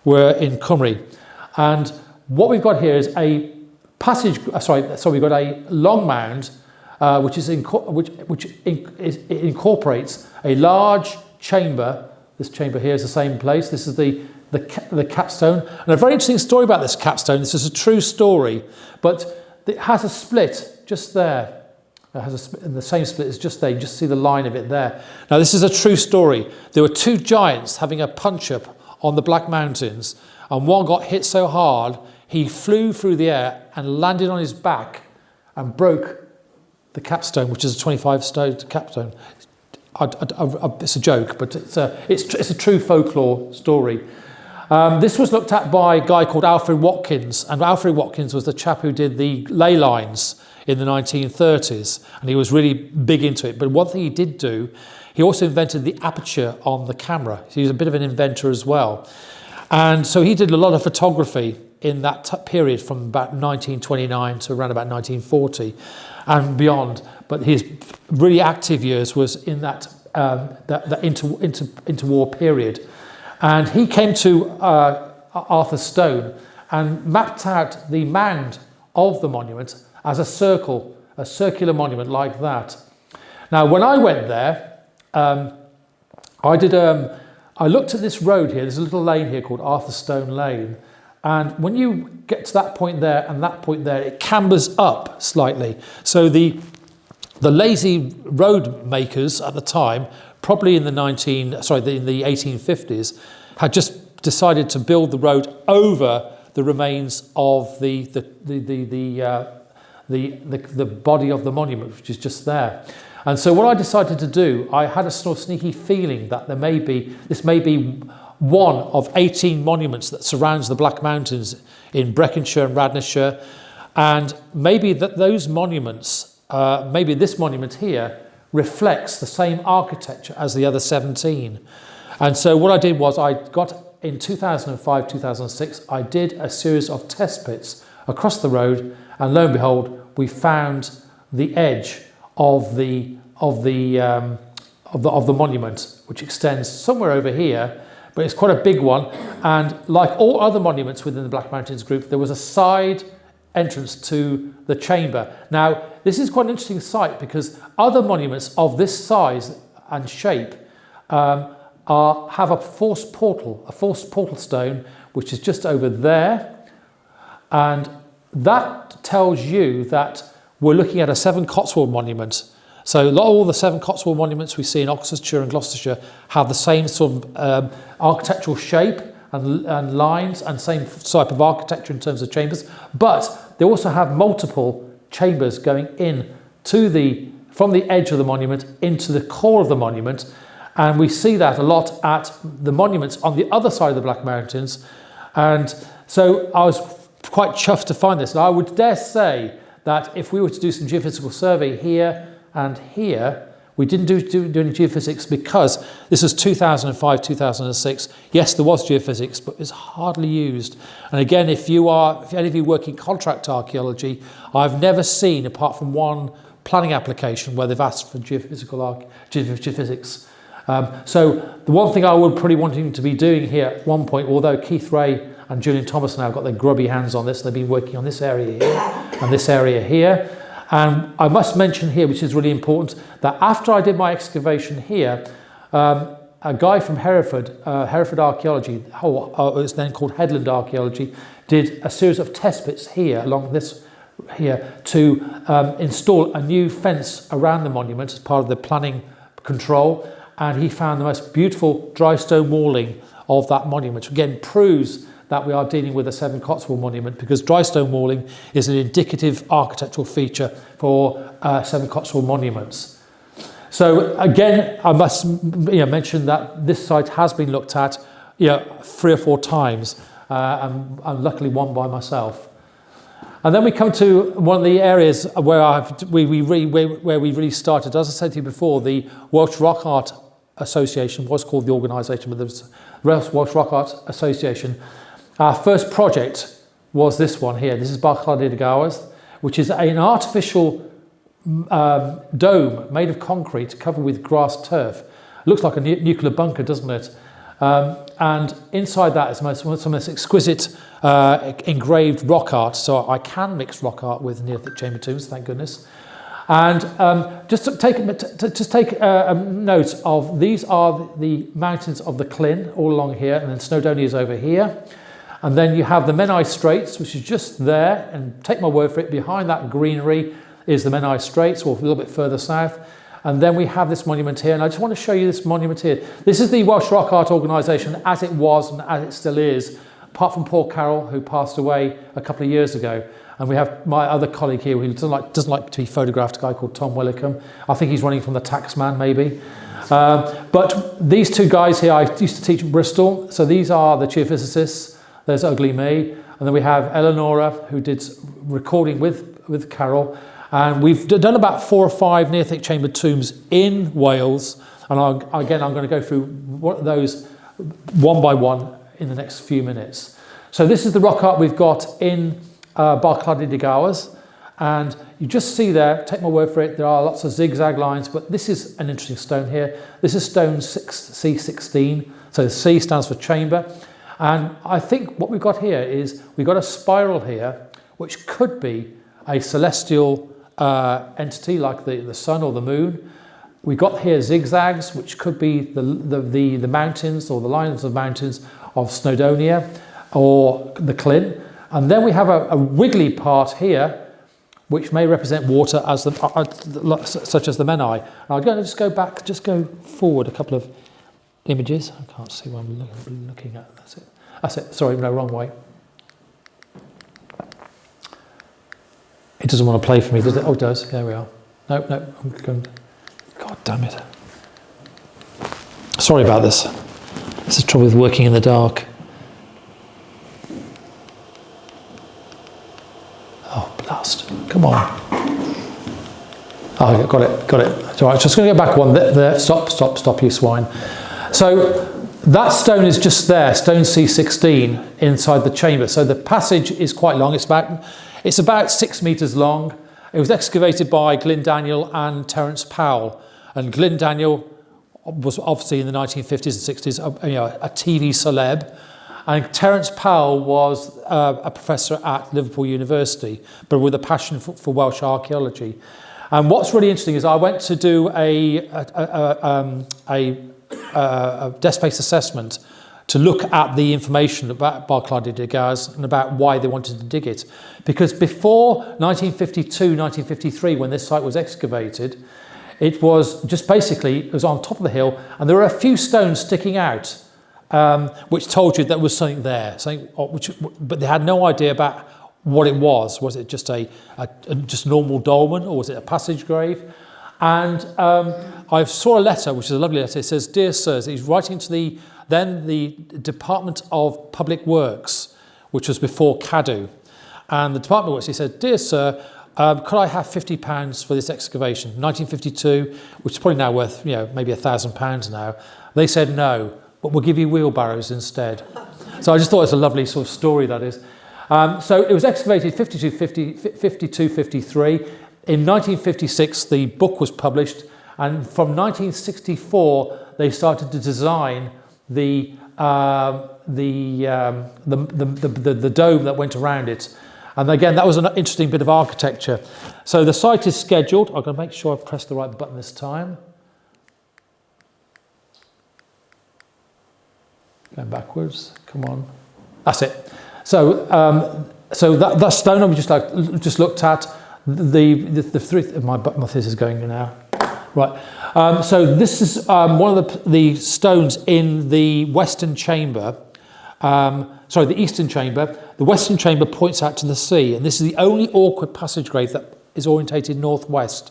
we're in Cymru. And what we've got here is a passage. We've got a long mound, which incorporates a large chamber. This chamber here is the same place. This is the capstone. And a very interesting story about this capstone. This is a true story, but it has a split just there. It has the same split is just there. You just see the line of it there. Now, this is a true story. There were two giants having a punch-up on the Black Mountains, and one got hit so hard, he flew through the air and landed on his back and broke the capstone, which is a 25-stone capstone. It's a joke, but it's a true folklore story. This was looked at by a guy called Alfred Watkins, and Alfred Watkins was the chap who did the ley lines in the 1930s, and he was really big into it. But one thing he did do, he also invented the aperture on the camera. So he was a bit of an inventor as well. And so he did a lot of photography in that period from about 1929 to around about 1940 and beyond. But his really active years was in that interwar period. And he came to Arthur Stone and mapped out the mound of the monument as a circular monument like that. Now, when I went there, I looked at this road here. There's a little lane here called Arthur Stone Lane. And when you get to that point there and that point there, it cambers up slightly. So the lazy road makers at the time, probably in the 1850s, had just decided to build the road over the remains of the body of the monument, which is just there. And so what I decided to do, I had a sort of sneaky feeling that this may be one of 18 monuments that surrounds the Black Mountains in Breconshire and Radnorshire, and maybe that those monuments, maybe this monument here, reflects the same architecture as the other 17. And so what I did was in 2005, 2006, I did a series of test pits across the road, and lo and behold, we found the edge of the monument, which extends somewhere over here, but it's quite a big one. And like all other monuments within the Black Mountains group, there was a side entrance to the chamber. Now, this is quite an interesting site because other monuments of this size and shape have a forced portal stone, which is just over there. And that tells you that we're looking at a 7 Cotswold monument. So all the 7 Cotswold monuments we see in Oxfordshire and Gloucestershire have the same sort of architectural shape and lines and same type of architecture in terms of chambers, but they also have multiple chambers going in from the edge of the monument into the core of the monument. And we see that a lot at the monuments on the other side of the Black Mountains. And so I was quite chuffed to find this. And I would dare say that if we were to do some geophysical survey here and here, we didn't do any geophysics because this was 2005, 2006. Yes, there was geophysics, but it was hardly used. And again, if any of you work in contract archaeology, I've never seen, apart from one planning application, where they've asked for geophysics. So the one thing I would probably wanting to be doing here at one point, although Keith Ray and Julian Thomas now got their grubby hands on this, they've been working on this area here and this area here. And I must mention here, which is really important, that after I did my excavation here, a guy from Hereford Archaeology, it was then called Headland Archaeology, did a series of test pits here along this here to install a new fence around the monument as part of the planning control. And he found the most beautiful dry stone walling of that monument, which again proves that we are dealing with a 7 Cotswold monument, because dry stone walling is an indicative architectural feature for 7 Cotswold monuments. So again, I must mention that this site has been looked at 3 or 4 times, and luckily one by myself. And then we come to one of the areas where we really started. As I said to you before, the Welsh Rock Art Association was called the organisation, but there was the Welsh Rock Art Association. Our first project was this one here. This is Barclady de Gowers, which is an artificial dome made of concrete covered with grass turf. It looks like a nuclear bunker, doesn't it? And inside that is some of the most exquisite engraved rock art. So I can mix rock art with Neolithic chamber tombs, thank goodness. And just to take a note of, these are the mountains of the Clin all along here, and then Snowdonia is over here. And then you have the Menai Straits, which is just there, and take my word for it, behind that greenery is the Menai Straits, or a little bit further south. And then we have this monument here, and I just want to show you this monument here. This is the Welsh Rock Art Organisation as it was and as it still is, apart from Paul Carroll, who passed away a couple of years ago. And we have my other colleague here who doesn't like to be photographed, a guy called Tom Willicombe. I think he's running from the Taxman, maybe. But these 2 guys here, I used to teach at Bristol. So these are the geophysicists. There's Ugly Me. And then we have Eleonora, who did recording with Carroll. And we've done about 4 or 5 Neolithic chamber tombs in Wales. And I'm going to go through those one by one in the next few minutes. So this is the rock art we've got in Barclady de Gowers. And you just see there, take my word for it, there are lots of zigzag lines, but this is an interesting stone here. This is stone C16. So the C stands for chamber. And I think what we've got here is we've got a spiral here, which could be a celestial entity like the sun or the moon. We've got here zigzags, which could be the mountains or the lines of mountains of Snowdonia or the Clin. And then we have a wiggly part here, which may represent water as such as the Menai. And I'm going to just go forward a couple of images. I can't see what I'm looking at. That's it. Sorry, no, wrong way. It doesn't want to play for me, does it? Oh, it does. There we are. No, I'm going. God damn it. Sorry about this. This is the trouble with working in the dark. Oh, blast. Come on. Oh, got it. It's all right. Just going to go back one. There. Stop, you swine. So that stone is just there, stone C16, inside the chamber. So the passage is quite long. It's about 6 meters long. It was excavated by Glyn Daniel and Terence Powell. And Glyn Daniel was obviously in the 1950s and 60s, a TV celeb. And Terence Powell was a professor at Liverpool University, but with a passion for Welsh archaeology. And what's really interesting is I went to do a desk-based assessment to look at the information about Barclay de Gaz and about why they wanted to dig it. Because before 1952, 1953, when this site was excavated, it was just basically, it was on top of the hill, and there were a few stones sticking out, which told you there was something there, but they had no idea about what it was. Was it just a just normal dolmen, or was it a passage grave? And I saw a letter, which is a lovely letter. It says, "Dear Sirs," he's writing to the Department of Public Works, which was before CADU. And the Department of Works, he said, "Dear Sir, could I have £50 for this excavation?" 1952, which is probably now worth, maybe £1,000 now. They said no, but we'll give you wheelbarrows instead. So I just thought it's a lovely sort of story, that is. So it was excavated 52, 53. In 1956, the book was published, and from 1964, they started to design the dome that went around it. And again, that was an interesting bit of architecture. So the site is scheduled. I'm going to make sure I press the right button this time. Going backwards. Come on. That's it. So that stone we just looked at, the three. My this is going now. Right. So this is one of the stones in the western chamber. The eastern chamber. The western chamber points out to the sea, and this is the only awkward passage grave that is orientated north-south.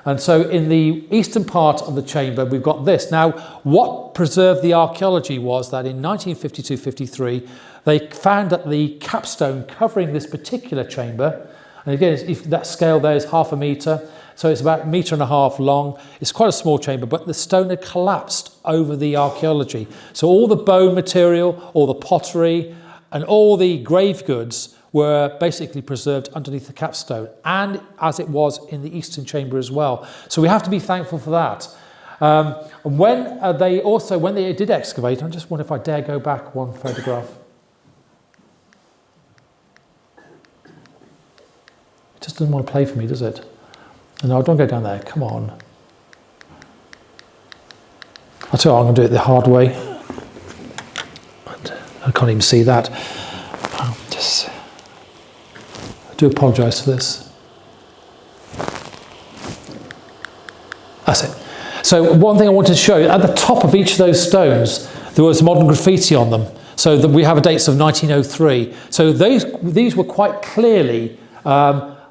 And so in the eastern part of the chamber, we've got this. Now, what preserved the archaeology was that in 1952-53, they found that the capstone covering this particular chamber, and again, if that scale there is 0.5 metre, so it's about 1.5 metres long. It's quite a small chamber, but the stone had collapsed over the archaeology. So all the bone material, all the pottery, and all the grave goods were basically preserved underneath the capstone, and as it was in the eastern chamber as well. So we have to be thankful for that. When they did excavate, I just wonder if I dare go back one photograph. It just doesn't want to play for me, does it? No, don't go down there. Come on. I'll tell you what, I'm going to do it the hard way. I can't even see that. I do apologise for this. That's it. So one thing I wanted to show you, at the top of each of those stones, there was modern graffiti on them. So that we have a dates of 1903. So these were quite clearly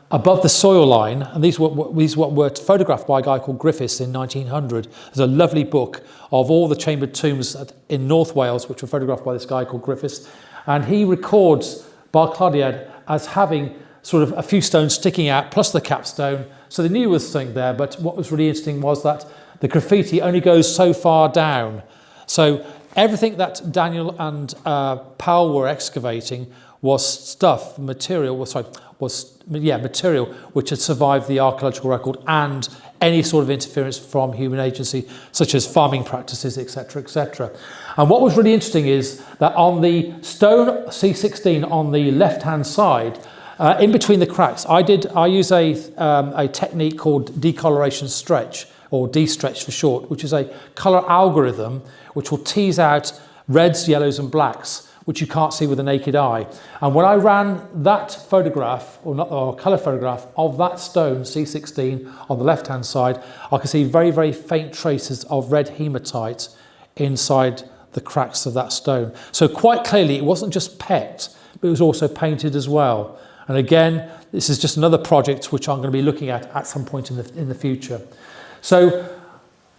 above the soil line, and these were photographed by a guy called Griffiths in 1900. There's a lovely book of all the chambered tombs in North Wales, which were photographed by this guy called Griffiths, and he records Barclay as having sort of a few stones sticking out, plus the capstone, so they knew there was something there. But what was really interesting was that the graffiti only goes so far down. So everything that Daniel and Powell were excavating was material which had survived the archaeological record and any sort of interference from human agency, such as farming practices, etc., etc. And what was really interesting is that on the stone C16 on the left-hand side, in between the cracks, I use a technique called decoloration stretch, or D-stretch for short, which is a colour algorithm which will tease out reds, yellows and blacks, which you can't see with the naked eye. And when I ran that photograph, or colour photograph of that stone, C16, on the left-hand side, I can see very, very faint traces of red hematite inside the cracks of that stone. So quite clearly, it wasn't just pecked, but it was also painted as well. And again, this is just another project which I'm going to be looking at some point in the future. So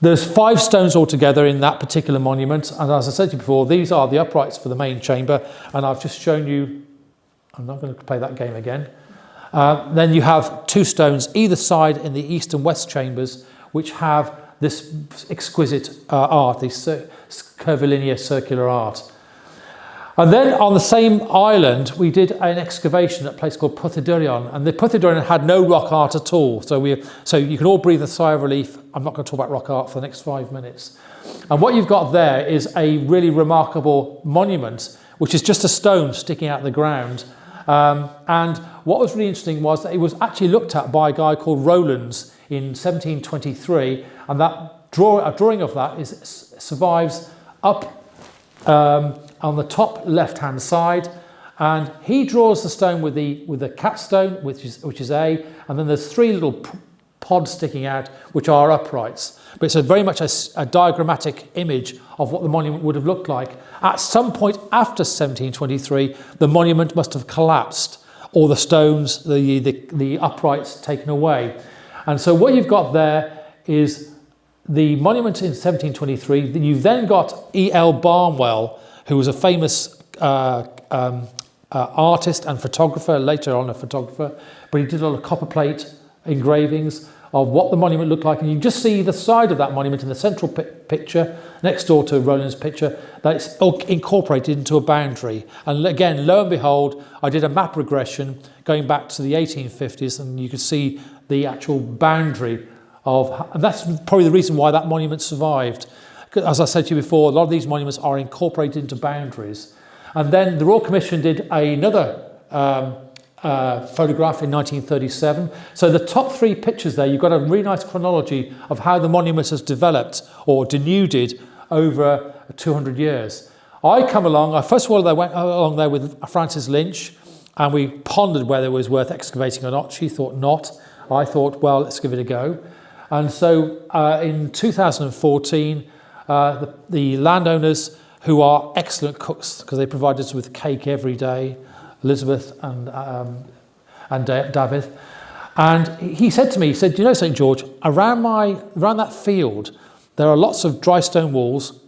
there's 5 stones altogether in that particular monument, and as I said to you before, these are the uprights for the main chamber, and I've just shown you, I'm not going to play that game again. Then you have 2 stones either side in the east and west chambers, which have this exquisite art, this curvilinear circular art. And then on the same island, we did an excavation at a place called Puthydurion, and the Puthydurion had no rock art at all. So you can all breathe a sigh of relief. I'm not going to talk about rock art for the next 5 minutes. And what you've got there is a really remarkable monument, which is just a stone sticking out of the ground. And what was really interesting was that it was actually looked at by a guy called Rowlands in 1723, and a drawing of that survives up on the top left-hand side, and he draws the stone with the capstone, which is A, and then there's 3 little pods sticking out, which are uprights. But it's very much a diagrammatic image of what the monument would have looked like. At some point after 1723, the monument must have collapsed, or the stones, the uprights taken away. And so what you've got there is the monument in 1723. You've then got E.L. Barnwell, who was a famous artist and photographer, later on a photographer, but he did a lot of copperplate engravings of what the monument looked like, and you just see the side of that monument in the central picture, next door to Rowland's picture, that it's incorporated into a boundary. And again, lo and behold, I did a map regression going back to the 1850s, and you could see the actual boundary and that's probably the reason why that monument survived. As I said to you before, a lot of these monuments are incorporated into boundaries. And then the Royal Commission did another photograph in 1937. So the top 3 pictures there, you've got a really nice chronology of how the monument has developed or denuded over 200 years. I come along, first of all, I went along there with Frances Lynch, and we pondered whether it was worth excavating or not. She thought not. I thought, well, let's give it a go. And so in 2014, the landowners, who are excellent cooks because they provide us with cake every day, Elizabeth and David, and he said to me, he said, you know, St. George, around that field, there are lots of dry stone walls,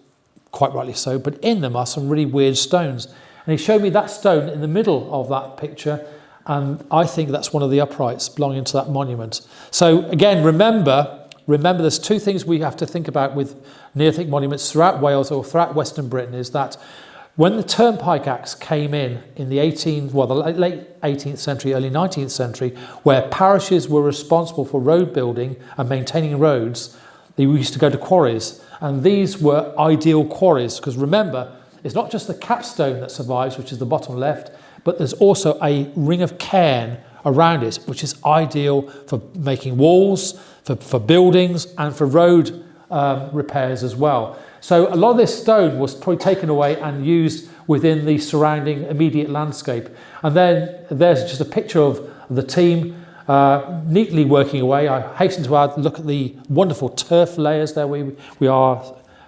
quite rightly so, but in them are some really weird stones. And he showed me that stone in the middle of that picture, and I think that's one of the uprights belonging to that monument. So again, remember there's 2 things we have to think about with Neolithic monuments throughout Wales or throughout Western Britain, is that when the Turnpike Acts came in the late 18th century, early 19th century, where parishes were responsible for road building and maintaining roads, they used to go to quarries. And these were ideal quarries, because remember, it's not just the capstone that survives, which is the bottom left, but there's also a ring of cairn around it, which is ideal for making walls, for buildings, and for road repairs as well. So a lot of this stone was probably taken away and used within the surrounding immediate landscape. And then there's just a picture of the team neatly working away. I hasten to add, look at the wonderful turf layers there we are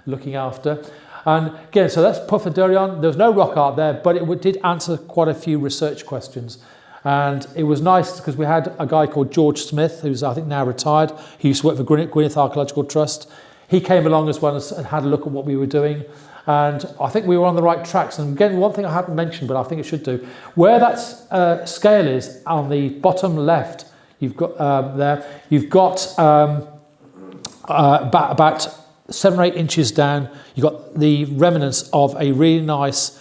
looking after. And again, so that's Puthydurion. There's no rock art there, but it did answer quite a few research questions. And it was nice because we had a guy called George Smith, who's I think now retired. He used to work for Gwynedd Archaeological Trust. He came along as well and had a look at what we were doing. And I think we were on the right tracks. And again, one thing I haven't mentioned, but I think it should do, where that scale is on the bottom left, you've got about 7 or 8 inches down, you've got the remnants of a really nice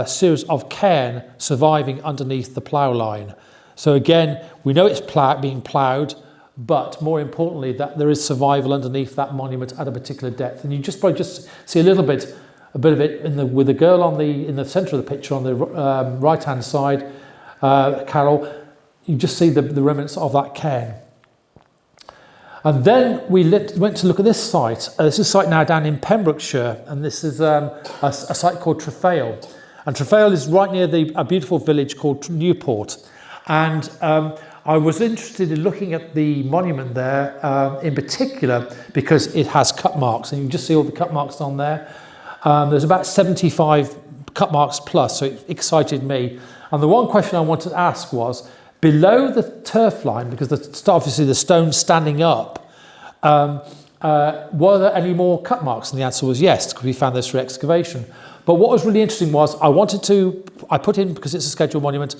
series of cairn surviving underneath the plough line. So again, we know it's being ploughed, but more importantly, that there is survival underneath that monument at a particular depth. And you probably see a bit of it with the girl in the centre of the picture on the right-hand side, Carol. You just see the remnants of that cairn. And then we went to look at this site. This is a site now down in Pembrokeshire, and this is a site called Trefail. And Trefail is right near a beautiful village called Newport. And I was interested in looking at the monument there in particular because it has cut marks, and you can just see all the cut marks on there. There's about 75 cut marks plus, so it excited me. And the one question I wanted to ask was, below the turf line, because obviously the stone's standing up, were there any more cut marks? And the answer was yes, because we found this through excavation. But what was really interesting was I put in, because it's a scheduled monument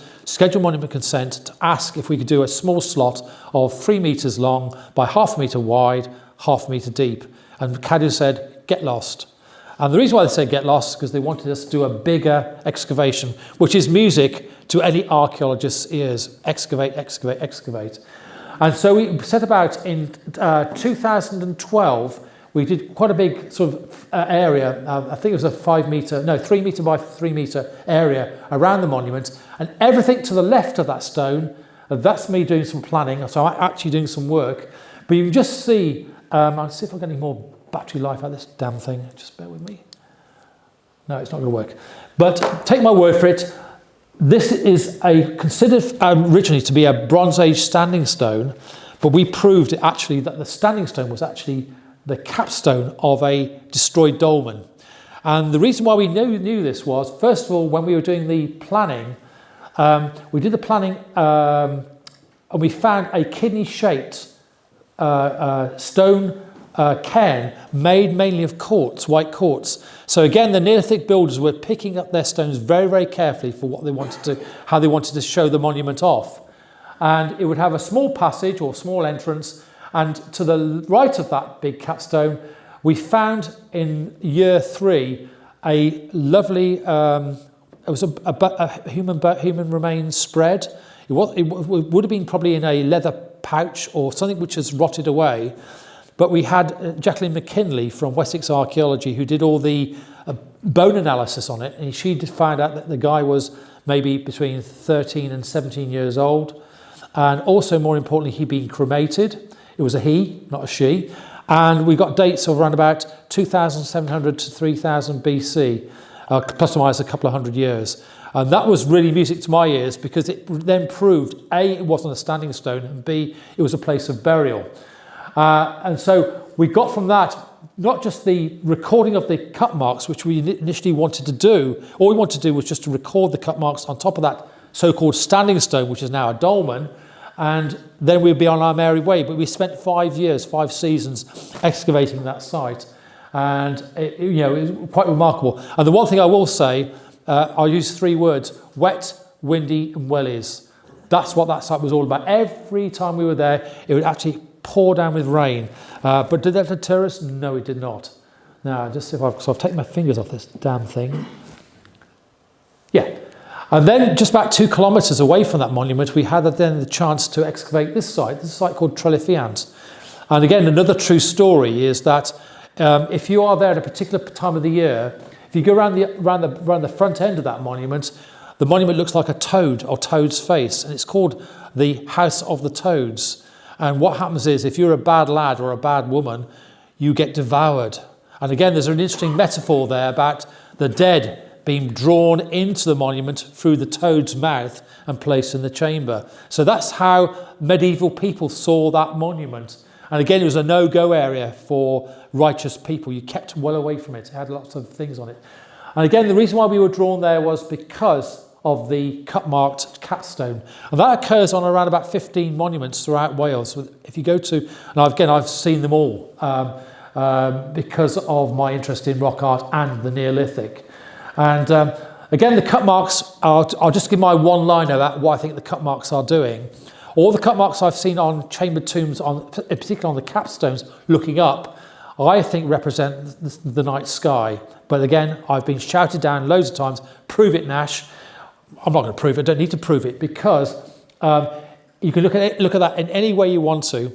consent to ask if we could do a small slot of 3 metres long by 0.5 metre wide, 0.5 metre deep. And Cadu said, get lost. And the reason why they say get lost is because they wanted us to do a bigger excavation, which is music to any archaeologist's ears. Excavate, excavate, excavate. And so we set about in 2012, we did quite a big sort of area. I think it was a 3 metre by 3 metre area around the monument. And everything to the left of that stone, that's me doing some planning. So I'm actually doing some work. But you can just see, I'll see if I get any more battery life out of this damn thing. Just bear with me. No, it's not going to work. But take my word for it. This is considered originally to be a Bronze Age standing stone, but we proved actually that the standing stone was actually the capstone of a destroyed dolmen. And the reason why we knew this was, first of all, when we were doing the planning, we did the planning and we found a kidney-shaped stone cairn made mainly of quartz, white quartz. So again, the Neolithic builders were picking up their stones very, very carefully for what they wanted to, how they wanted to show the monument off. And it would have a small passage or small entrance, and to the right of that big capstone, we found in year 3 a lovely, it was a human remains spread. It would have been probably in a leather pouch or something which has rotted away. But we had Jacqueline McKinley from Wessex Archaeology who did all the bone analysis on it, and she found out that the guy was maybe between 13 and 17 years old, and also more importantly he'd been cremated. It was a he, not a she, and we got dates of around about 2700 to 3000 BC, plus or minus a couple of hundred years. And that was really music to my ears, because it then proved A, it wasn't a standing stone, and B, it was a place of burial. And so we got from that not just the recording of the cut marks, which we initially wanted to do. All we wanted to do was just to record the cut marks on top of that so-called standing stone, which is now a dolmen, and then we'd be on our merry way. But we spent 5 years, 5 seasons excavating that site, and it was quite remarkable. And the one thing I will say, I'll use 3 words: wet, windy, and wellies. That's what that site was all about. Every time we were there, it would actually pour down with rain. But did that deter us? No, it did not. Now, just if I've taken my fingers off this damn thing. Yeah. And then just about 2 kilometres away from that monument, we had then the chance to excavate this site. This is a site called Trellifiant. And again, another true story is that if you are there at a particular time of the year, if you go around the front end of that monument, the monument looks like a toad or toad's face, and it's called the House of the Toads. And what happens is, if you're a bad lad or a bad woman, you get devoured. And again, there's an interesting metaphor there about the dead being drawn into the monument through the toad's mouth and placed in the chamber. So that's how medieval people saw that monument. And again, it was a no-go area for righteous people. You kept well away from it. It had lots of things on it. And again, the reason why we were drawn there was because of the cut-marked capstone. And that occurs on around about 15 monuments throughout Wales. So if you go to, and again, I've seen them all because of my interest in rock art and the Neolithic. And again, the cut marks, I'll just give my one-liner about what I think the cut marks are doing. All the cut marks I've seen on chambered tombs, particularly on the capstones looking up, I think represent the night sky. But again, I've been shouted down loads of times, prove it, Nash. I'm not going to prove it, I don't need to prove it, because you can look at that in any way you want to,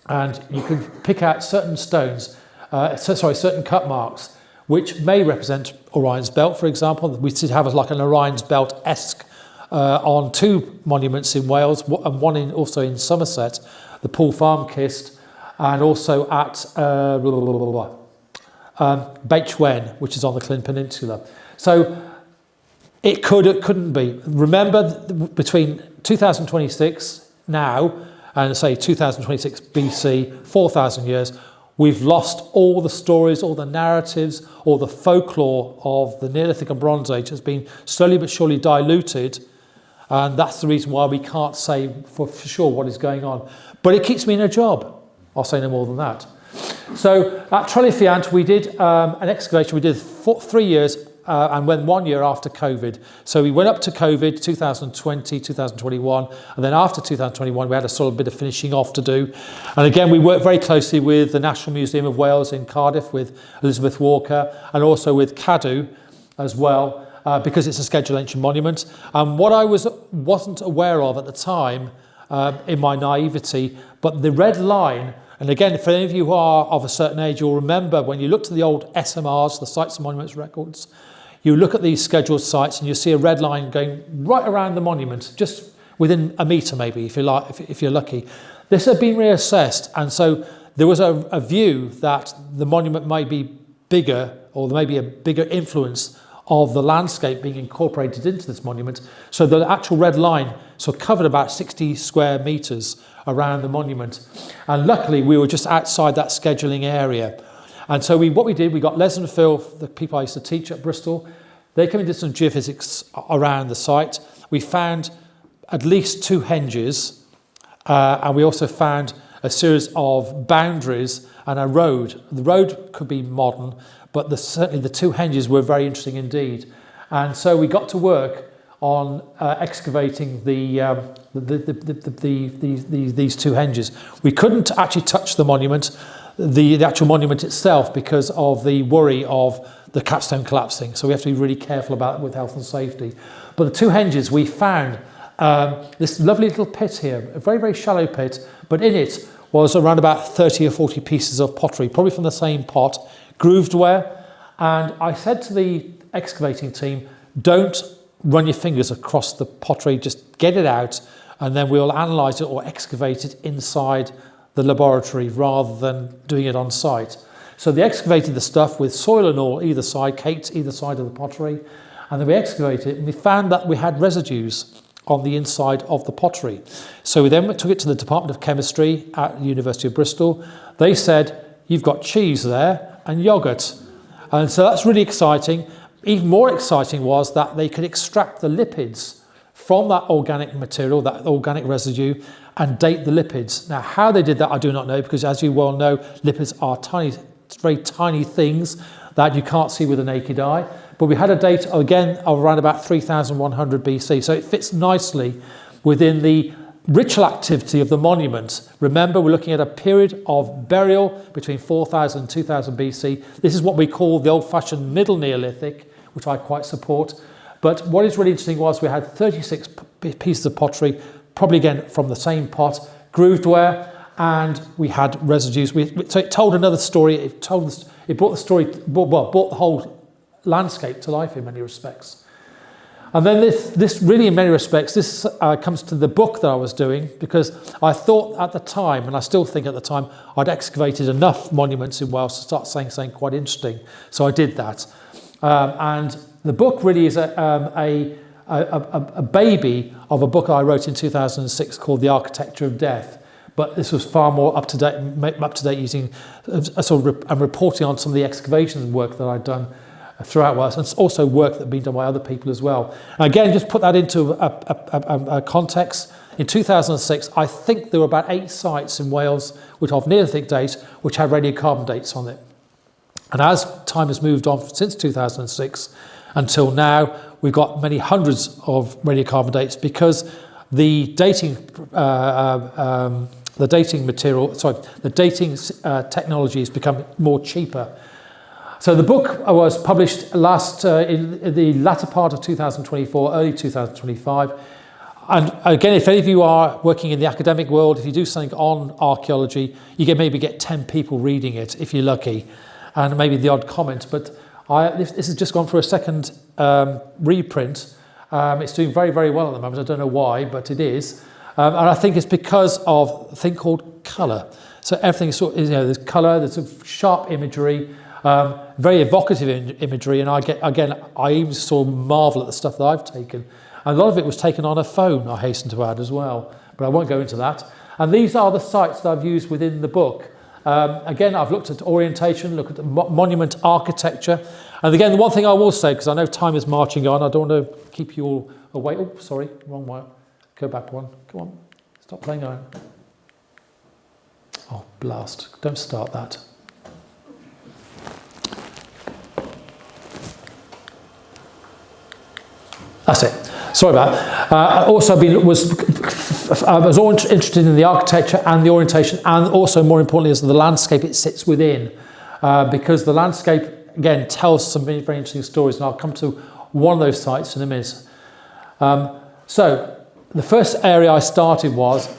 and you can pick out certain stones, certain cut marks, which may represent Orion's Belt, for example. We should have like an Orion's Belt-esque on 2 monuments in Wales, and one also in Somerset, the Poole Farm Kist, and also at Beitchwen, which is on the Llyn Peninsula. So it couldn't be. Remember, between 2026 now and say 2026 BC, 4,000 years, we've lost all the stories, all the narratives, all the folklore of the Neolithic and Bronze Age has been slowly but surely diluted. And that's the reason why we can't say for sure what is going on. But it keeps me in a job. I'll say no more than that. So at Trellifiant, we did an excavation. We did 3 years. and went 1 year after COVID. So we went up to COVID, 2020, 2021, and then after 2021, we had a sort of bit of finishing off to do. And again, we worked very closely with the National Museum of Wales in Cardiff, with Elizabeth Walker, and also with Cadw as well, because it's a Scheduled Ancient Monument. And what I wasn't aware of at the time, in my naivety, but the red line, and again, for any of you who are of a certain age, you'll remember when you looked at the old SMRs, the Sites and Monuments records, you look at these scheduled sites and you see a red line going right around the monument, just within a metre maybe, if you're lucky. This had been reassessed, and so there was a view that the monument might be bigger, or there may be a bigger influence of the landscape being incorporated into this monument. So the actual red line covered about 60 square metres around the monument. And luckily, we were just outside that scheduling area. And so what we did, we got Les and Phil, the people I used to teach at Bristol. They came and did some geophysics around the site. We found at least 2 henges, and we also found a series of boundaries and a road. The road could be modern, but certainly the 2 henges were very interesting indeed. And so we got to work on excavating these 2 henges. We couldn't actually touch the monument, the actual monument itself, because of the worry of the capstone collapsing. So we have to be really careful about it with health and safety. But the 2 henges, we found this lovely little pit here, a very, very shallow pit, but in it was around about 30 or 40 pieces of pottery, probably from the same pot, grooved ware. And I said to the excavating team, don't run your fingers across the pottery, just get it out, and then we'll analyse it or excavate it inside the laboratory rather than doing it on site. So they excavated the stuff with soil and all either side, caked either side of the pottery, and then we excavated it, and we found that we had residues on the inside of the pottery. So we then took it to the Department of Chemistry at the University of Bristol. They said, you've got cheese there and yoghurt. And so that's really exciting. Even more exciting was that they could extract the lipids from that organic material, that organic residue, and date the lipids. Now, how they did that, I do not know, because as you well know, lipids are tiny, very tiny things that you can't see with the naked eye. But we had a date, again, of around about 3100 BC. So it fits nicely within the ritual activity of the monument. Remember, we're looking at a period of burial between 4000 and 2000 BC. This is what we call the old-fashioned Middle Neolithic, which I quite support. But what is really interesting was we had 36 pieces of pottery, probably again from the same pot, grooved ware, and we had residues. So it told another story. It brought the whole landscape to life in many respects. And then this really, in many respects, this comes to the book that I was doing, because I thought at the time, and I still think at the time, I'd excavated enough monuments in Wales to start saying something quite interesting. So I did that. And the book really is a baby of a book I wrote in 2006 called The Architecture of Death. But this was far more up to date using and reporting on some of the excavation work that I'd done throughout Wales, and it's also work that had been done by other people as well. And again, just put that into a context. In 2006, I think there were about 8 sites in Wales which of Neolithic date which have radiocarbon dates on it. And as time has moved on since 2006 until now, we've got many hundreds of radiocarbon dates, because the dating technology has become more cheaper. So the book was published in the latter part of 2024, early 2025. And again, if any of you are working in the academic world, if you do something on archaeology, you maybe get 10 people reading it, if you're lucky, and maybe the odd comment. But this has just gone for a second reprint. It's doing very, very well at the moment. I don't know why, but it is. And I think it's because of a thing called colour. So everything is there's colour, there's sharp imagery, very evocative imagery, and I even sort of marvel at the stuff that I've taken. And a lot of it was taken on a phone, I hasten to add as well, but I won't go into that. And these are the sites that I've used within the book. Again, I've looked at orientation, looked at the monument architecture. And again, the one thing I will say, because I know time is marching on, I don't want to keep you all away. Oh, sorry, wrong one. Go back one. Come on, stop playing on. Oh, blast. Don't start that. That's it. Sorry about that. I was always interested in the architecture and the orientation, and also more importantly is the landscape it sits within, because the landscape again tells some very, very interesting stories, and I'll come to one of those sites in a minute. So the first area I started was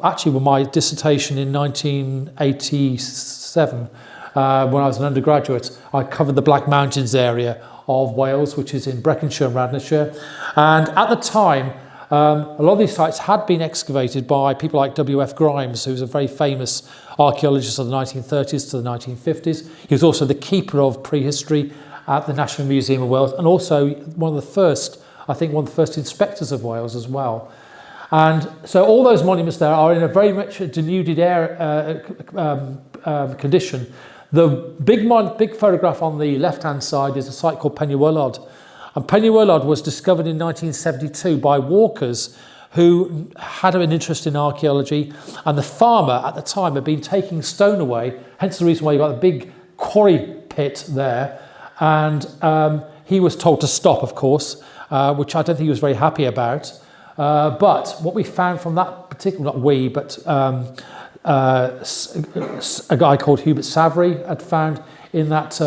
actually with my dissertation in 1987. When I was an undergraduate, I covered the Black Mountains area of Wales, which is in Breconshire and Radnorshire. And at the time, a lot of these sites had been excavated by people like W.F. Grimes, who was a very famous archaeologist of the 1930s to the 1950s. He was also the keeper of prehistory at the National Museum of Wales, and also one of the first inspectors of Wales as well. And so all those monuments there are in a very much denuded condition. The big photograph on the left-hand side is a site called Penywylod. And Penywylod was discovered in 1972 by walkers who had an interest in archaeology, and the farmer at the time had been taking stone away, hence the reason why you got a big quarry pit there. And he was told to stop, of course, which I don't think he was very happy about. But what we found from that particular, not we, but a guy called Hubert Savary had found in that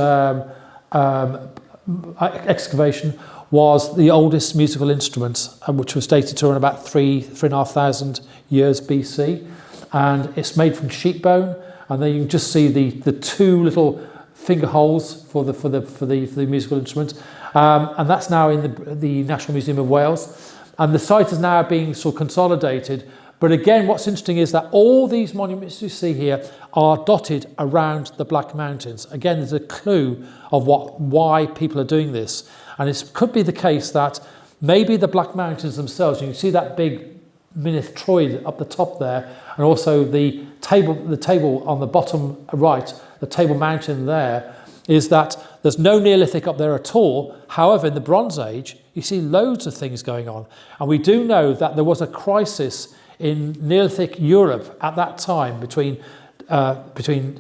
excavation was the oldest musical instrument, which was dated to around about 3,500 years BC, and it's made from sheep bone. And then you can just see the two little finger holes for the musical instrument, and that's now in the National Museum of Wales. And the site is now being sort of consolidated. But again, what's interesting is that all these monuments you see here are dotted around the Black Mountains. Again, there's a clue of why people are doing this. And it could be the case that maybe the Black Mountains themselves, you can see that big Mynydd Troed up the top there, and also the table on the bottom right, the Table Mountain there, is that there's no Neolithic up there at all. However, in the Bronze Age, you see loads of things going on. And we do know that there was a crisis in Neolithic Europe at that time between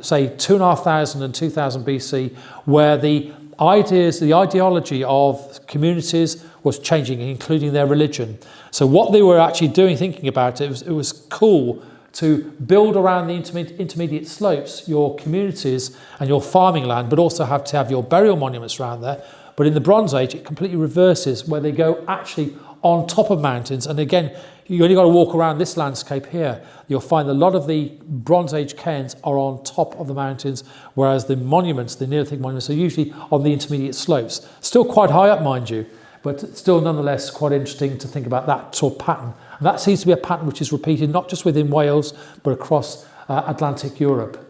say 2,500 and 2000 BC, where the ideology of communities was changing, including their religion. So what they were actually doing, thinking about it was cool to build around the intermediate slopes your communities and your farming land, but also have to have your burial monuments around there. But in the Bronze Age, it completely reverses, where they go actually on top of mountains. And again, you only got to walk around this landscape here. You'll find a lot of the Bronze Age cairns are on top of the mountains, whereas the monuments, the Neolithic monuments, are usually on the intermediate slopes. Still quite high up, mind you, but still nonetheless quite interesting to think about that sort of pattern. And that seems to be a pattern which is repeated not just within Wales, but across Atlantic Europe.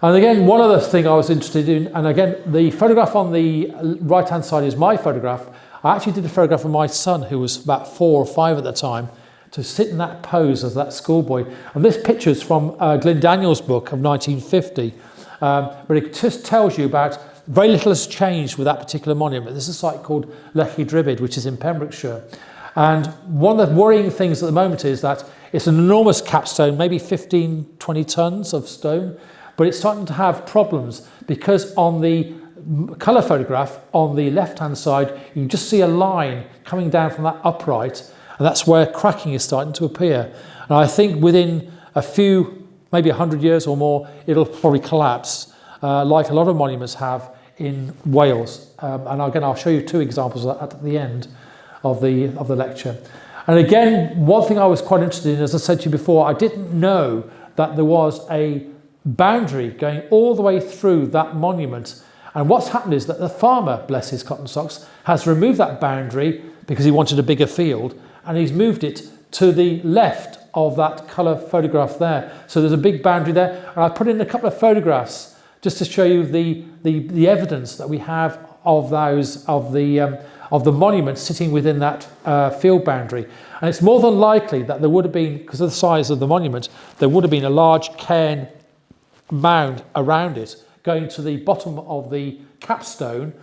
And again, one other thing I was interested in, and again, the photograph on the right-hand side is my photograph. I actually did a photograph of my son, who was about 4 or 5 at the time, to sit in that pose as that schoolboy. And this picture is from Glyn Daniels' book of 1950, but it just tells you about very little has changed with that particular monument. This is a site called Lechi Dribid, which is in Pembrokeshire. And one of the worrying things at the moment is that it's an enormous capstone, maybe 15, 20 tons of stone, but it's starting to have problems because on the colour photograph on the left-hand side, you can just see a line coming down from that upright, and that's where cracking is starting to appear. And I think within a few, maybe 100 years or more, it'll probably collapse, like a lot of monuments have in Wales. And again, I'll show you 2 examples of that at the end of the lecture. And again, one thing I was quite interested in, as I said to you before, I didn't know that there was a boundary going all the way through that monument. And what's happened is that the farmer, bless his cotton socks, has removed that boundary because he wanted a bigger field, and he's moved it to the left of that colour photograph there. So there's a big boundary there. And I put in a couple of photographs just to show you the evidence that we have of those of the monuments sitting within that field boundary. And it's more than likely that there would have been, because of the size of the monument, there would have been a large cairn mound around it going to the bottom of the capstone,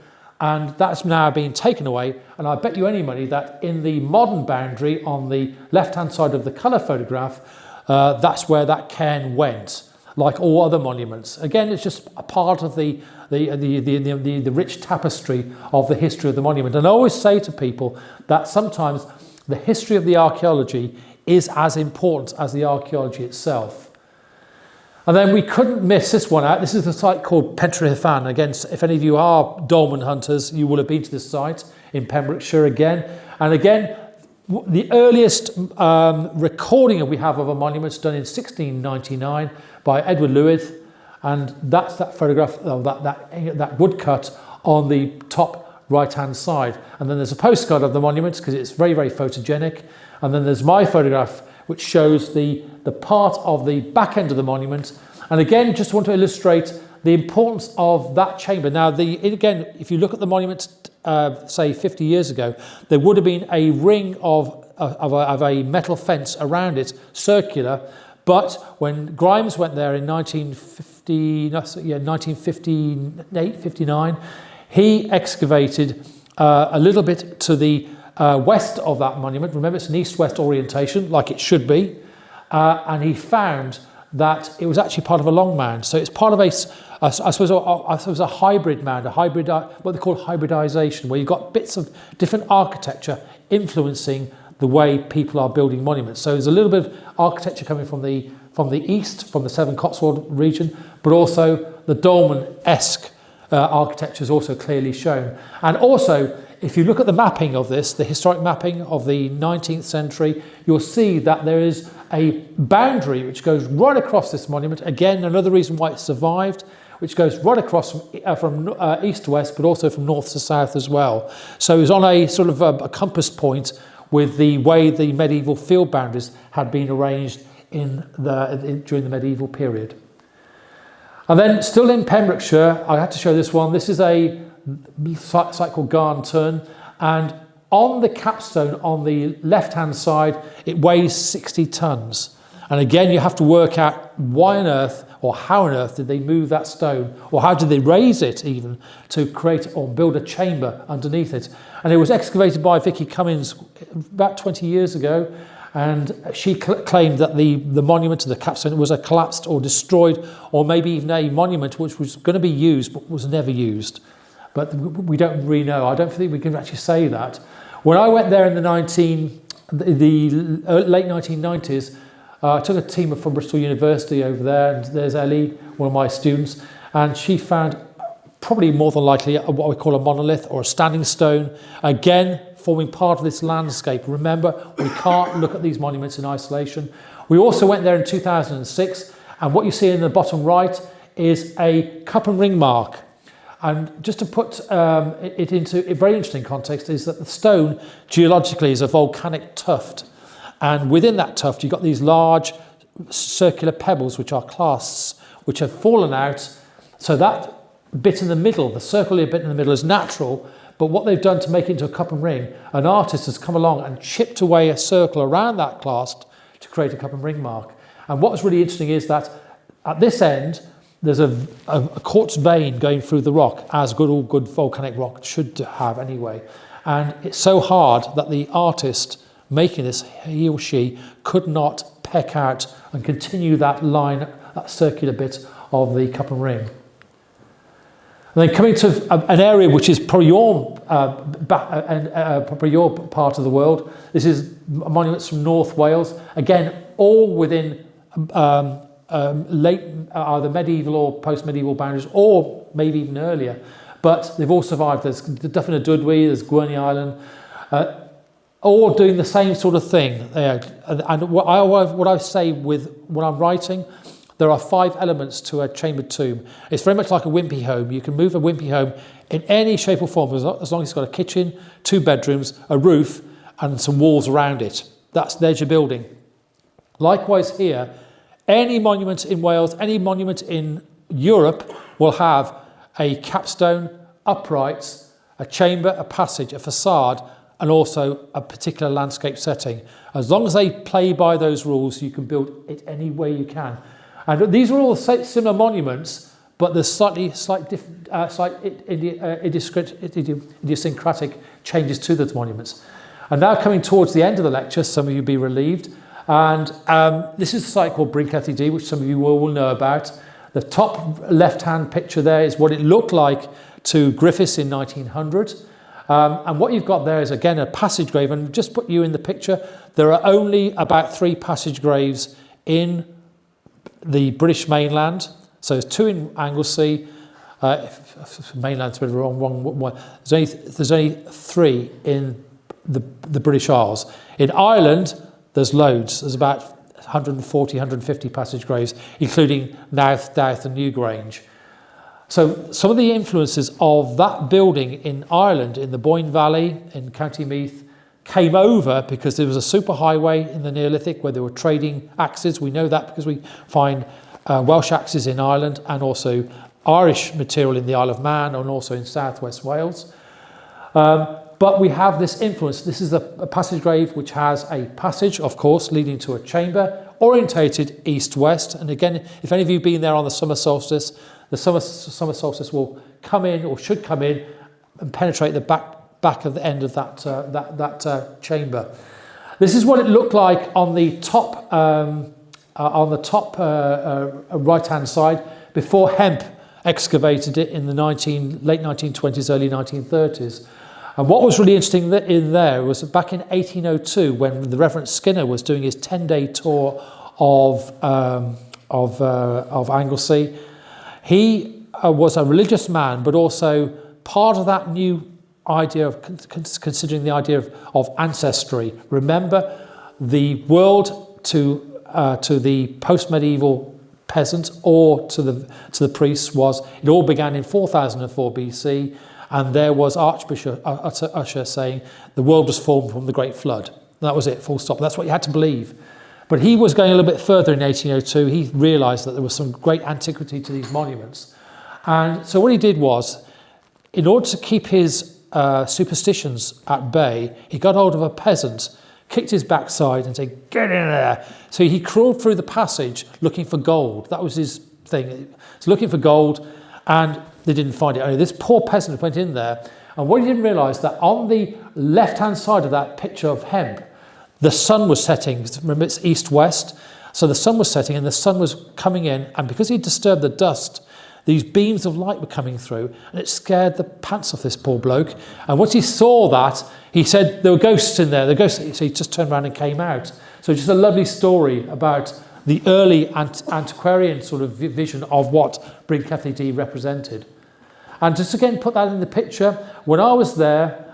and that's now been taken away. And I bet you any money that in the modern boundary on the left-hand side of the colour photograph, that's where that cairn went. like all other monuments. Again, it's just a part of the rich tapestry of the history of the monument. And I always say to people that sometimes the history of the archaeology is as important as the archaeology itself. And then we couldn't miss this one out. This is a site called Pentrefan. Again, if any of you are dolmen hunters, you will have been to this site in Pembrokeshire again. And again, the earliest recording we have of a monument done in 1699 by Edward Lewis, and that's that photograph of that woodcut on the top right-hand side. And then there's a postcard of the monument because it's very, very photogenic. And then there's my photograph, which shows the part of the back end of the monument. And again, just want to illustrate the importance of that chamber. Now, again, if you look at the monument, say 50 years ago, there would have been a ring of a metal fence around it, circular. But when Grimes went there in 1958, 59, he excavated a little bit to the west of that monument. Remember, it's an east-west orientation, like it should be. And he found that it was actually part of a long mound. So it's part of I suppose a hybrid mound, what they call hybridization, where you've got bits of different architecture influencing the way people are building monuments. So there's a little bit of architecture coming from the east, from the Severn Cotswold region, but also the dolmen-esque architecture is also clearly shown. And also, if you look at the mapping of this, the historic mapping of the 19th century, you'll see that there is a boundary which goes right across this monument. Again, another reason why it survived, which goes right across from east to west, but also from north to south as well. So it was on a sort of a compass point with the way the medieval field boundaries had been arranged during the medieval period. And then still in Pembrokeshire, I had to show this one. This is a site called Garn Turn, and on the capstone on the left-hand side, it weighs 60 tons. And again, you have to work out why on earth, or how on earth did they move that stone, or how did they raise it even to create or build a chamber underneath it. And it was excavated by Vicky Cummins about 20 years ago, and she claimed that the monument to the capstone was a collapsed or destroyed, or maybe even a monument which was going to be used but was never used. But we don't really know. I don't think we can actually say that. When I went there in the late 1990s, I took a team from Bristol University over there, and there's Ellie, one of my students, and she found probably more than likely what we call a monolith or a standing stone, again forming part of this landscape. Remember, we can't look at these monuments in isolation. We also went there in 2006, and what you see in the bottom right is a cup and ring mark. And just to put it into a very interesting context is that the stone geologically is a volcanic tuft. And within that tuft, you've got these large circular pebbles, which are clasts, which have fallen out. So that bit in the middle, the circular bit in the middle, is natural. But what they've done to make it into a cup and ring, an artist has come along and chipped away a circle around that clast to create a cup and ring mark. And what's really interesting is that at this end, there's a quartz vein going through the rock, as good volcanic rock should have anyway. And it's so hard that the artist making this, he or she, could not peck out and continue that line, that circular bit of the cup and ring. And then coming to an area which is probably your part of the world. This is monuments from North Wales. Again, all within late either medieval or post-medieval boundaries, or maybe even earlier. But they've all survived. There's the Duffin of Dudwy, there's Gwerney Island, all doing the same sort of thing. And what I say when I'm writing, there are 5 elements to a chambered tomb. It's very much like a wimpy home. You can move a wimpy home in any shape or form, as long as it's got a kitchen, 2 bedrooms, a roof, and some walls around it. There's your building. Likewise here, any monument in Wales, any monument in Europe will have a capstone, uprights, a chamber, a passage, a facade, and also a particular landscape setting. As long as they play by those rules, you can build it any way you can. And these are all similar monuments, but there's slight idiosyncratic changes to those monuments. And now coming towards the end of the lecture, some of you will be relieved. And this is a site called Brinklethdy D, which some of you will know about. The top left-hand picture there is what it looked like to Griffiths in 1900. And what you've got there is, again, a passage grave. And just put you in the picture, there are only about 3 passage graves in the British mainland. So there's 2 in Anglesey. Mainland's a bit of a wrong one. There's only 3 in the British Isles. In Ireland, there's loads. There's about 140, 150 passage graves, including Louth, Douth and Newgrange. So some of the influences of that building in Ireland, in the Boyne Valley, in County Meath, came over because there was a superhighway in the Neolithic where there were trading axes. We know that because we find Welsh axes in Ireland and also Irish material in the Isle of Man and also in southwest Wales. But we have this influence. This is a passage grave which has a passage, of course, leading to a chamber, orientated east-west. And again, if any of you have been there on the summer solstice, the summer solstice will come in, or should come in, and penetrate the back of the end of that chamber. This is what it looked like on the top right-hand side before Hemp excavated it in the late 1920s, early 1930s. And what was really interesting in there was that back in 1802, when the Reverend Skinner was doing his 10-day tour of Anglesey, he was a religious man, but also part of that new idea of considering the idea of ancestry. Remember, the world to the post-medieval peasant or to the priests it all began in 4004 BC. And there was Archbishop Usher saying the world was formed from the Great Flood. And that was it, full stop. That's what you had to believe. But he was going a little bit further in 1802. He realised that there was some great antiquity to these monuments. And so what he did was, in order to keep his superstitions at bay, he got hold of a peasant, kicked his backside and said, "Get in there." So he crawled through the passage looking for gold. That was his thing. He's looking for gold, and they didn't find it. Only this poor peasant went in there, and what he didn't realise that on the left-hand side of that picture of Hemp, the sun was setting. Remember, it's east-west, so the sun was setting, and the sun was coming in, and because he disturbed the dust, these beams of light were coming through, and it scared the pants off this poor bloke. And once he saw that, he said there were ghosts in there. So he just turned around and came out. So just a lovely story about the early antiquarian sort of vision of what Brinklethdy D represented. And just again put that in the picture, when I was there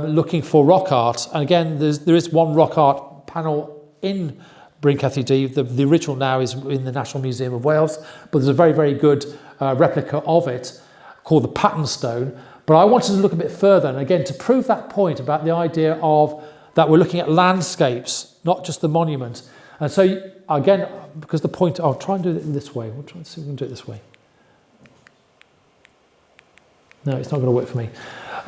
looking for rock art, and again there is one rock art panel in Brinklethdy D. The original now is in the National Museum of Wales, but there's a very, very good replica of it called the Pattern Stone. But I wanted to look a bit further, and again to prove that point about the idea of that we're looking at landscapes, not just the monument. And so again, because the point, I'll try and do it this way. We'll try and see if we can do it this way. No, it's not going to work for me.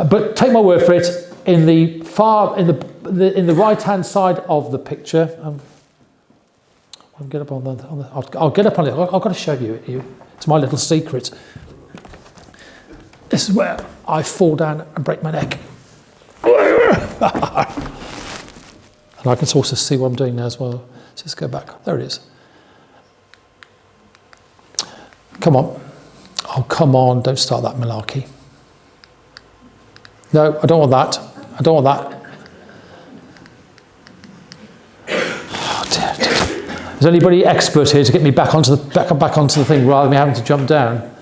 But take my word for it. In the right-hand side of the picture, I'll get up on I'll get up on it. I've got to show you. It's my little secret. This is where I fall down and break my neck. And I can also see what I'm doing now as well. So let's go back. There it is. Come on. Oh, come on. Don't start that malarkey. No, I don't want that. I don't want that. Oh, dear. Is anybody expert here to get me back onto the thing rather than me having to jump down?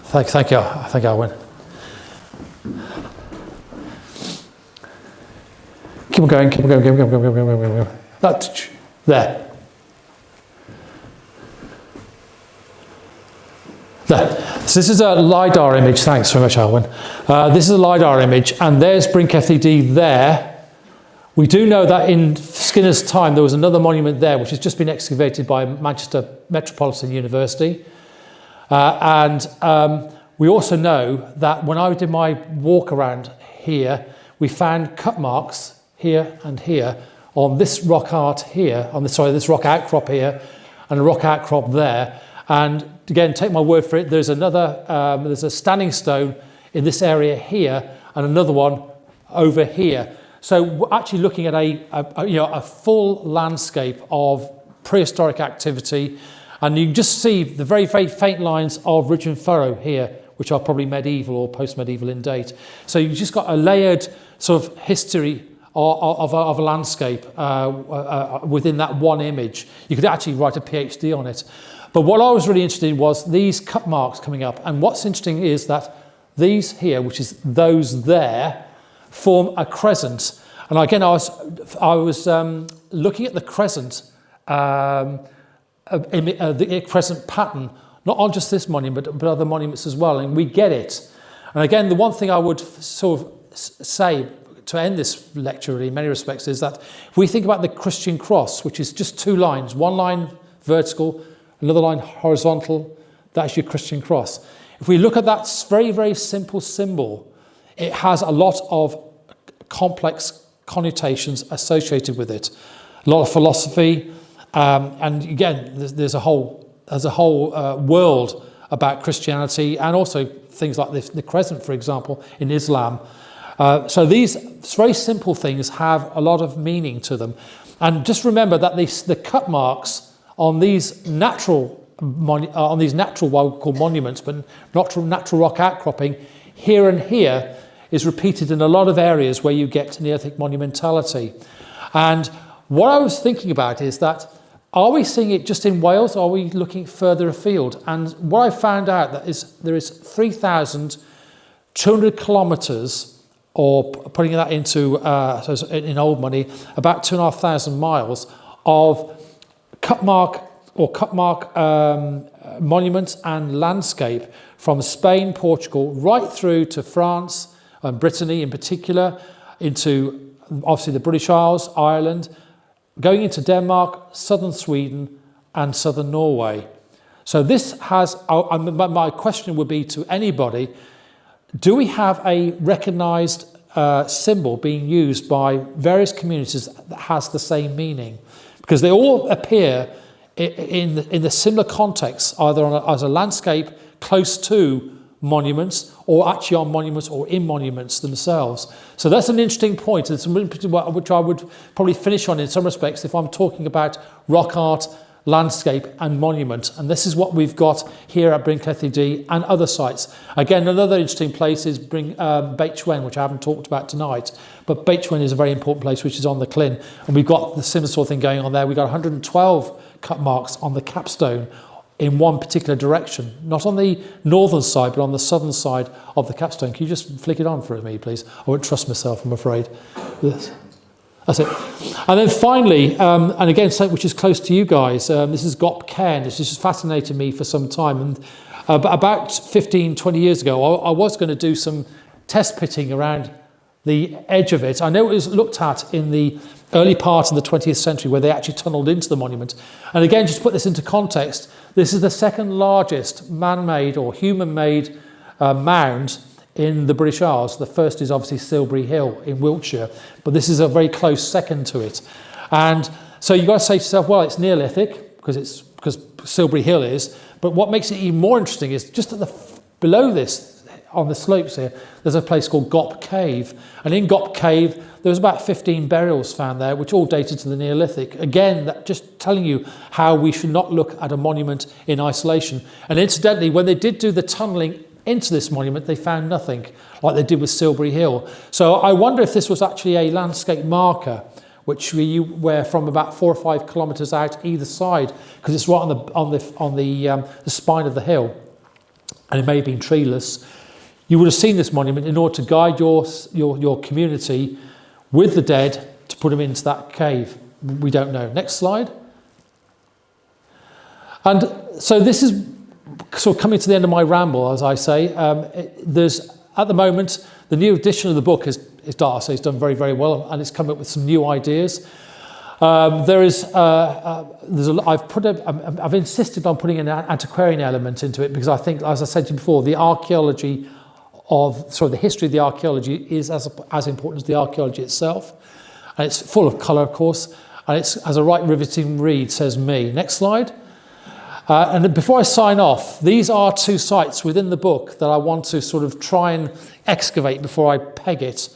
Thank you. I think I'll win. Keep on going. Keep on going. That there. There. So this is a LiDAR image. Thanks very much, Alwyn. This is a LiDAR image, and there's Brinklethdy D there. We do know that in Skinner's time there was another monument there which has just been excavated by Manchester Metropolitan University. We also know that when I did my walk around here, we found cut marks here and here on this rock art here, this rock outcrop here, and a rock outcrop there. And again, take my word for it, there's a standing stone in this area here, and another one over here. So we're actually looking at a full landscape of prehistoric activity, and you can just see the very, very faint lines of ridge and furrow here, which are probably medieval or post-medieval in date. So you've just got a layered sort of history of a landscape within that one image. You could actually write a PhD on it. But what I was really interested in was these cut marks coming up. And what's interesting is that these here, which is those there, form a crescent. And again, I was looking at the crescent, the crescent pattern, not on just this monument, but other monuments as well, and we get it. And again, the one thing I would sort of say to end this lecture really, in many respects, is that if we think about the Christian cross, which is just two lines, one line vertical, another line horizontal, that's your Christian cross. If we look at that very, very simple symbol, it has a lot of complex connotations associated with it. A lot of philosophy, and again, there's a whole world about Christianity, and also things like the crescent, for example, in Islam. So these very simple things have a lot of meaning to them. And just remember that the cut marks on these natural what we call monuments, but natural rock outcropping, here and here, is repeated in a lot of areas where you get Neolithic monumentality. And what I was thinking about is that, are we seeing it just in Wales, or are we looking further afield? And what I found out that there is 3,200 kilometres, or putting that into in old money, about 2,500 miles of cut mark monuments and landscape from Spain, Portugal, right through to France and Brittany in particular, into obviously the British Isles, Ireland, going into Denmark, southern Sweden and southern Norway. So this has, my question would be to anybody, do we have a recognised symbol being used by various communities that has the same meaning? Because they all appear in the similar context, either as a landscape close to monuments, or actually on monuments or in monuments themselves. So that's an interesting point, and which I would probably finish on in some respects if I'm talking about rock art, landscape and monument. And this is what we've got here at Bryn Celli D and other sites. Again, another interesting place is Beit Wen, which I haven't talked about tonight, but Beit Wen is a very important place, which is on the Clin, and we've got the similar sort of thing going on there. We've got 112 cut marks on the capstone in one particular direction, not on the northern side, but on the southern side of the capstone. Can you just flick it on for me, please? I won't trust myself, I'm afraid. That's it. And then finally, and again, something which is close to you guys, this is Gop Cairn. This has just fascinated me for some time. And about 15, 20 years ago, I was going to do some test pitting around the edge of it. I know it was looked at in the early part of the 20th century where they actually tunnelled into the monument. And again, just to put this into context, this is the second largest man-made or human-made mound in the British Isles. The first is obviously Silbury Hill in Wiltshire, but this is a very close second to it. And so you've got to say to yourself, well, it's Neolithic, because Silbury Hill is, but what makes it even more interesting is just at below this, on the slopes here, there's a place called Gop Cave. And in Gop Cave, there was about 15 burials found there, which all dated to the Neolithic. Again, that just telling you how we should not look at a monument in isolation. And incidentally, when they did do the tunnelling into this monument, they found nothing, like they did with Silbury Hill. So I wonder if this was actually a landscape marker, which were from about 4 or 5 kilometres out either side, because it's right on the spine of the hill, and it may have been treeless. You would have seen this monument in order to guide your community with the dead to put them into that cave. We don't know. Next slide. And so this is sort of coming to the end of my ramble, as I say. There's, at the moment, the new edition of the book is done very, very well, and it's come up with some new ideas. I've insisted on putting an antiquarian element into it, because I think, as I said to you before, the archaeology the history of the archaeology is as important as the archaeology itself. And it's full of colour, of course, and it's as a right riveting read, says me. Next slide. And before I sign off, these are 2 sites within the book that I want to sort of try and excavate before I peg it.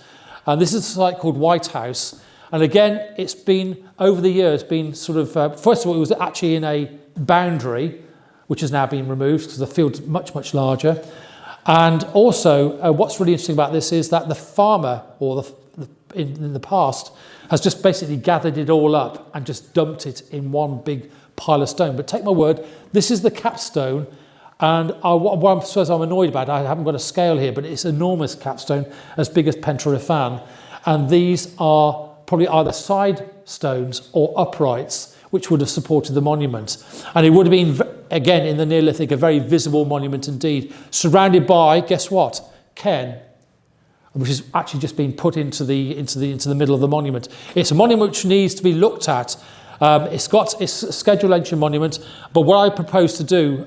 And this is a site called White House. And again, it's been, over the years, been sort of, first of all, it was actually in a boundary, which has now been removed because the field's much, much larger. And also, what's really interesting about this is that the farmer, or in the past, has just basically gathered it all up and just dumped it in one big pile of stone. But take my word, this is the capstone. And what I suppose I'm annoyed about, I haven't got a scale here, but it's an enormous capstone, as big as Pentrefan. And these are probably either side stones or uprights, which would have supported the monument. And it would have been, again, in the Neolithic, a very visible monument indeed, surrounded by, guess what? Cairn, which has actually just been put into the middle of the monument. It's a monument which needs to be looked at. It's a scheduled entry monument, but what I propose to do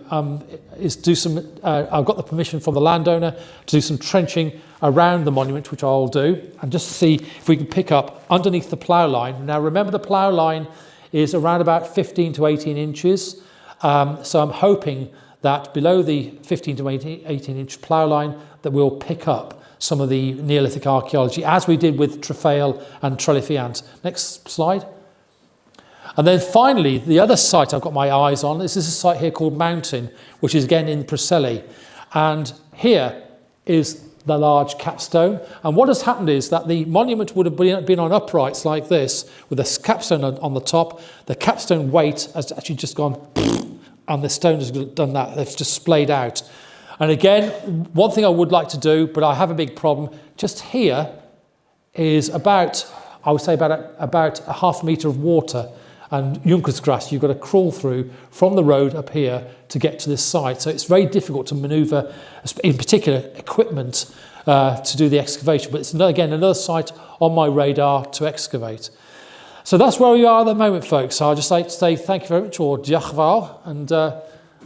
is do some, I've got the permission from the landowner to do some trenching around the monument, which I'll do, and just see if we can pick up underneath the plough line. Now remember, the plough line is around about 15 to 18 inches. So I'm hoping that below the 15 to 18 inch plough line that we'll pick up some of the Neolithic archaeology, as we did with Trefeil and Trellifiant. Next slide. And then finally, the other site I've got my eyes on, this is a site here called Mountain, which is again in Preseli. And here is the large capstone. And what has happened is that the monument would have been on uprights like this, with a capstone on the top. The capstone weight has actually just gone, and the stone has done that. They've just splayed out. And again, one thing I would like to do, but I have a big problem, just here is about, I would say about a half a metre of water. And Junkersgrass, you've got to crawl through from the road up here to get to this site. So it's very difficult to manoeuvre, in particular, equipment to do the excavation. But it's, again, another site on my radar to excavate. So that's where we are at the moment, folks. So I'd just like to say thank you very much, or diachval, and I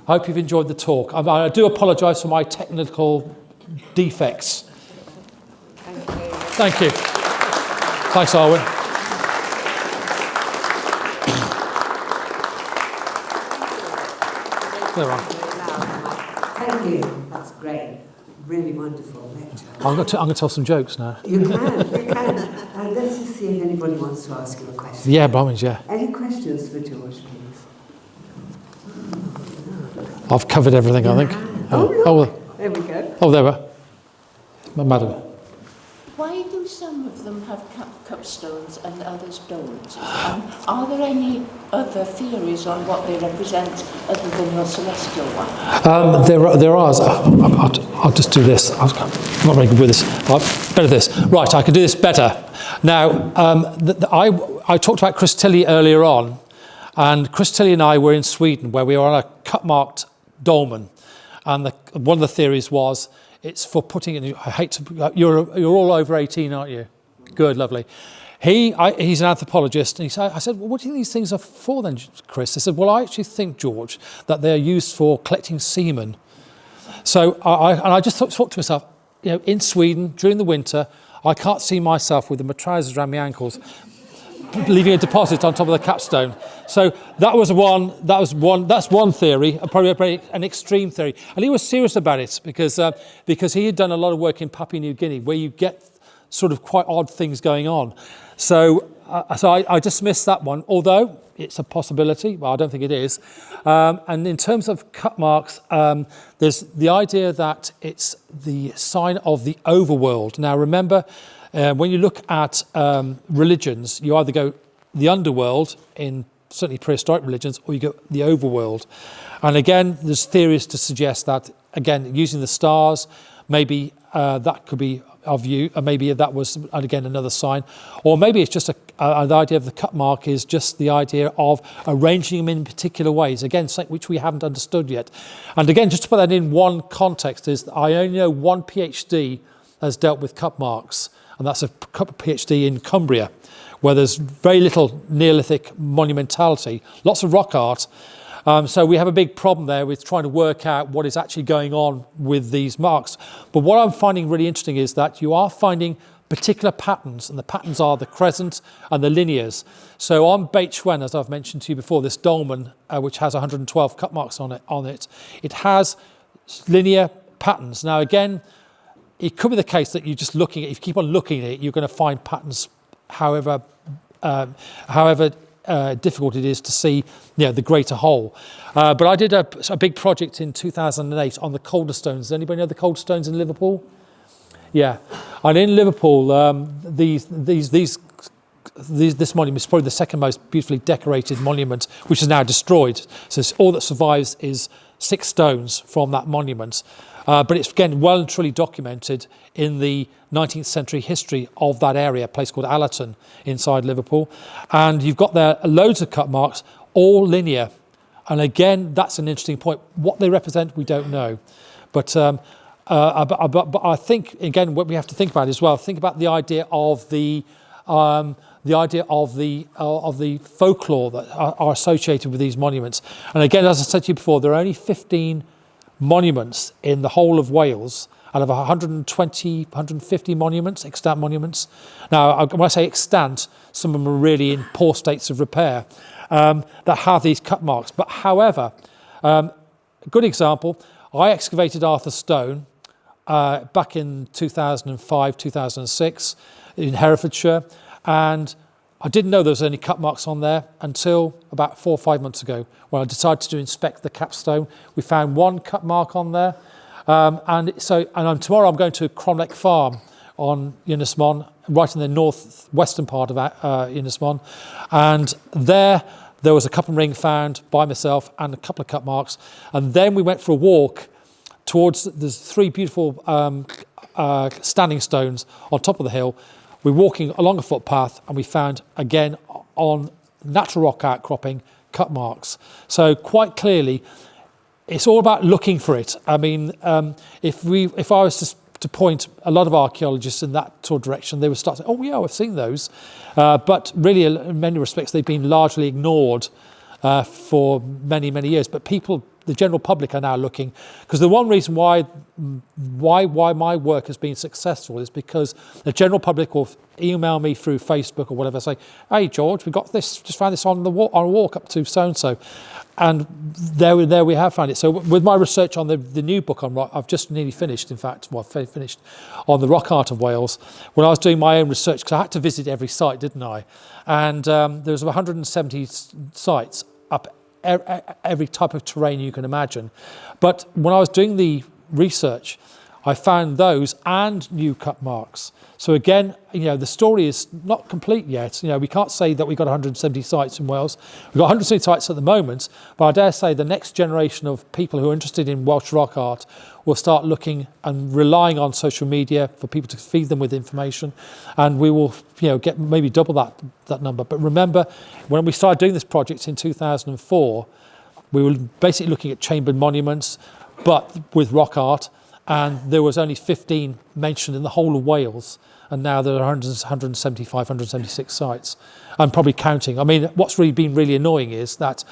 hope you've enjoyed the talk. I do apologise for my technical defects. Thank you. Thank you. Thanks, Arwen. Thank you. That's great. Really wonderful lecture. I'm going to tell some jokes now. You can. Let's just see if anybody wants to ask you a question. Yeah, Brahmins, yeah. Any questions for George, please? I've covered everything, I think. There we go. Oh, there we are. Madam. Why do some of them have cupstones and others don't? Are there any other theories on what they represent other than your celestial one? There are. I'll just do this. I'm not very good with this. Better this. Right, I can do this better. Now, I talked about Chris Tilly earlier on, and Chris Tilly and I were in Sweden, where we were on a cut-marked dolmen, and one of the theories was it's for putting in. I hate to. You're all over 18, aren't you? Good, lovely. He's an anthropologist, and I said, well, what do you think these things are for then, Chris? He said, well, I actually think, George, that they're used for collecting semen. So I just thought to myself, in Sweden during the winter, I can't see myself with my trousers around my ankles, leaving a deposit on top of the capstone. So that's one theory, probably an extreme theory. And he was serious about it because he had done a lot of work in Papua New Guinea, where you get sort of quite odd things going on. So I dismissed that one, although it's a possibility. Well, I don't think it is. And in terms of cut marks, there's the idea that it's the sign of the overworld. Now, remember, when you look at religions, you either go the underworld in certainly prehistoric religions, or you go the overworld. And again, there's theories to suggest that, again, using the stars, maybe that could be of you, and maybe that was, again, another sign. Or maybe it's just the idea of the cut mark is just the idea of arranging them in particular ways, again, something which we haven't understood yet. And again, just to put that in one context, is I only know one PhD has dealt with cut marks, and that's a PhD in Cumbria, where there's very little Neolithic monumentality, lots of rock art. So we have a big problem there with trying to work out what is actually going on with these marks. But what I'm finding really interesting is that you are finding particular patterns, and the patterns are the crescent and the linears. So on Beit Shwen, as I've mentioned to you before, this dolmen, which has 112 cut marks on it, it has linear patterns. Now again, it could be the case that you're just looking at, if you keep on looking at it, you're going to find patterns, however difficult it is to see, the greater whole. But I did a big project in 2008 on the Calder stones. Does anybody know the Calder stones in Liverpool? Yeah, and in Liverpool, this monument is probably the second most beautifully decorated monument, which is now destroyed. So all that survives is 6 stones from that monument. But it's, again, well and truly documented in the 19th century history of that area, a place called Allerton inside Liverpool. And you've got there loads of cut marks, all linear. And again, that's an interesting point. What they represent, we don't know. But I think, again, what we have to think about as well, think about the idea of the folklore that are associated with these monuments. And again, as I said to you before, there are only 15 monuments in the whole of Wales out of 120, 150 monuments, extant monuments. Now, when I say extant, some of them are really in poor states of repair, that have these cut marks. But however, a good example, I excavated Arthur Stone back in 2005, 2006 in Herefordshire, and I didn't know there was any cut marks on there until about 4 or 5 months ago when I decided to inspect the capstone. We found 1 cut mark on there. Tomorrow I'm going to Cromlech Farm on Ynys right in the northwestern part of Ynys, and there was a cup and ring found by myself and a couple of cut marks. And then we went for a walk towards, there's 3 beautiful standing stones on top of the hill. We're walking along a footpath and we found, again, on natural rock outcropping, cut marks. So quite clearly, it's all about looking for it. I mean, if I was to point a lot of archaeologists in that sort of direction, they would start saying, oh yeah, I've seen those. But really, in many respects, they've been largely ignored for many, many years. But people, the general public, are now looking, because the one reason why my work has been successful is because the general public will email me through Facebook or whatever, say, hey George, we got this, just found this on a walk up to so-and-so. And there we have found it. So with my research on the new book on rock, I've just nearly finished, in fact, finished on the rock art of Wales. When I was doing my own research, because I had to visit every site, didn't I? And there's 170 sites up every type of terrain you can imagine. But when I was doing the research, I found those and new cut marks. So again, the story is not complete yet. We can't say that we've got 170 sites in Wales. We've got 170 sites at the moment, but I dare say the next generation of people who are interested in Welsh rock art will start looking and relying on social media for people to feed them with information, and we will, get maybe double that number. But remember, when we started doing this project in 2004, we were basically looking at chambered monuments, but with rock art. And there was only 15 mentioned in the whole of Wales, and now there are 175, 176 sites, and probably counting. I mean, what's really been really annoying is that,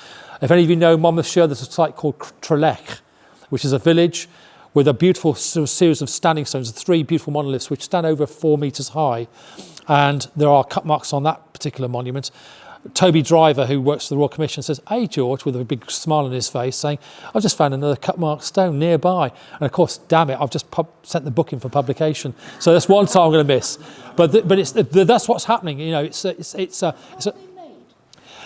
if any of you know Monmouthshire, there's a site called Trelech, which is a village with a beautiful series of standing stones, 3 beautiful monoliths which stand over 4 metres high, and there are cut marks on that particular monument. Toby Driver, who works for the Royal Commission, says, hey George, with a big smile on his face, saying, I've just found another cut mark stone nearby. And of course, damn it, I've just sent the book in for publication. So that's one time I'm going to miss. But that's what's happening.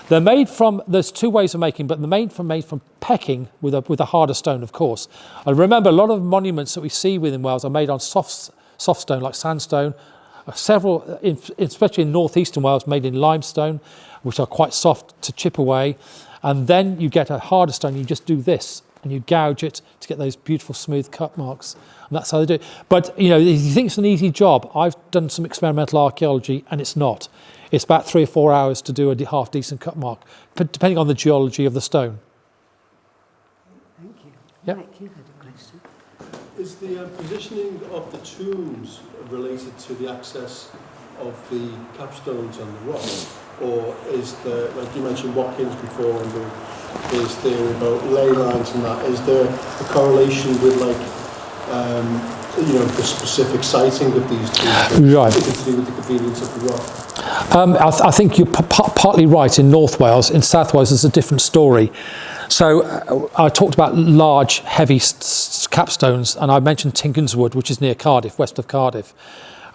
They're made from, there's 2 ways of making, but made from pecking with a harder stone, of course. And remember, a lot of monuments that we see within Wales are made on soft stone, like sandstone. Several, especially in northeastern Wales, made in limestone, which are quite soft to chip away. And then you get a harder stone, you just do this, and you gouge it to get those beautiful smooth cut marks. And that's how they do it. But, if you think it's an easy job, I've done some experimental archaeology, and it's not. It's about 3 or 4 hours to do a half decent cut mark, depending on the geology of the stone. Thank you. Yep. Mike, you had a question. Is the positioning of the tombs related to the access of the capstones on the rock? Or is there, like you mentioned Watkins before, and there's theory about ley lines and that, is there a correlation with the specific siting of these tombs? Right. To do with the convenience of the rock? I think you're partly right in North Wales. In South Wales, there's a different story. So I talked about large, heavy capstones, and I mentioned Tinkinswood, which is near Cardiff, west of Cardiff.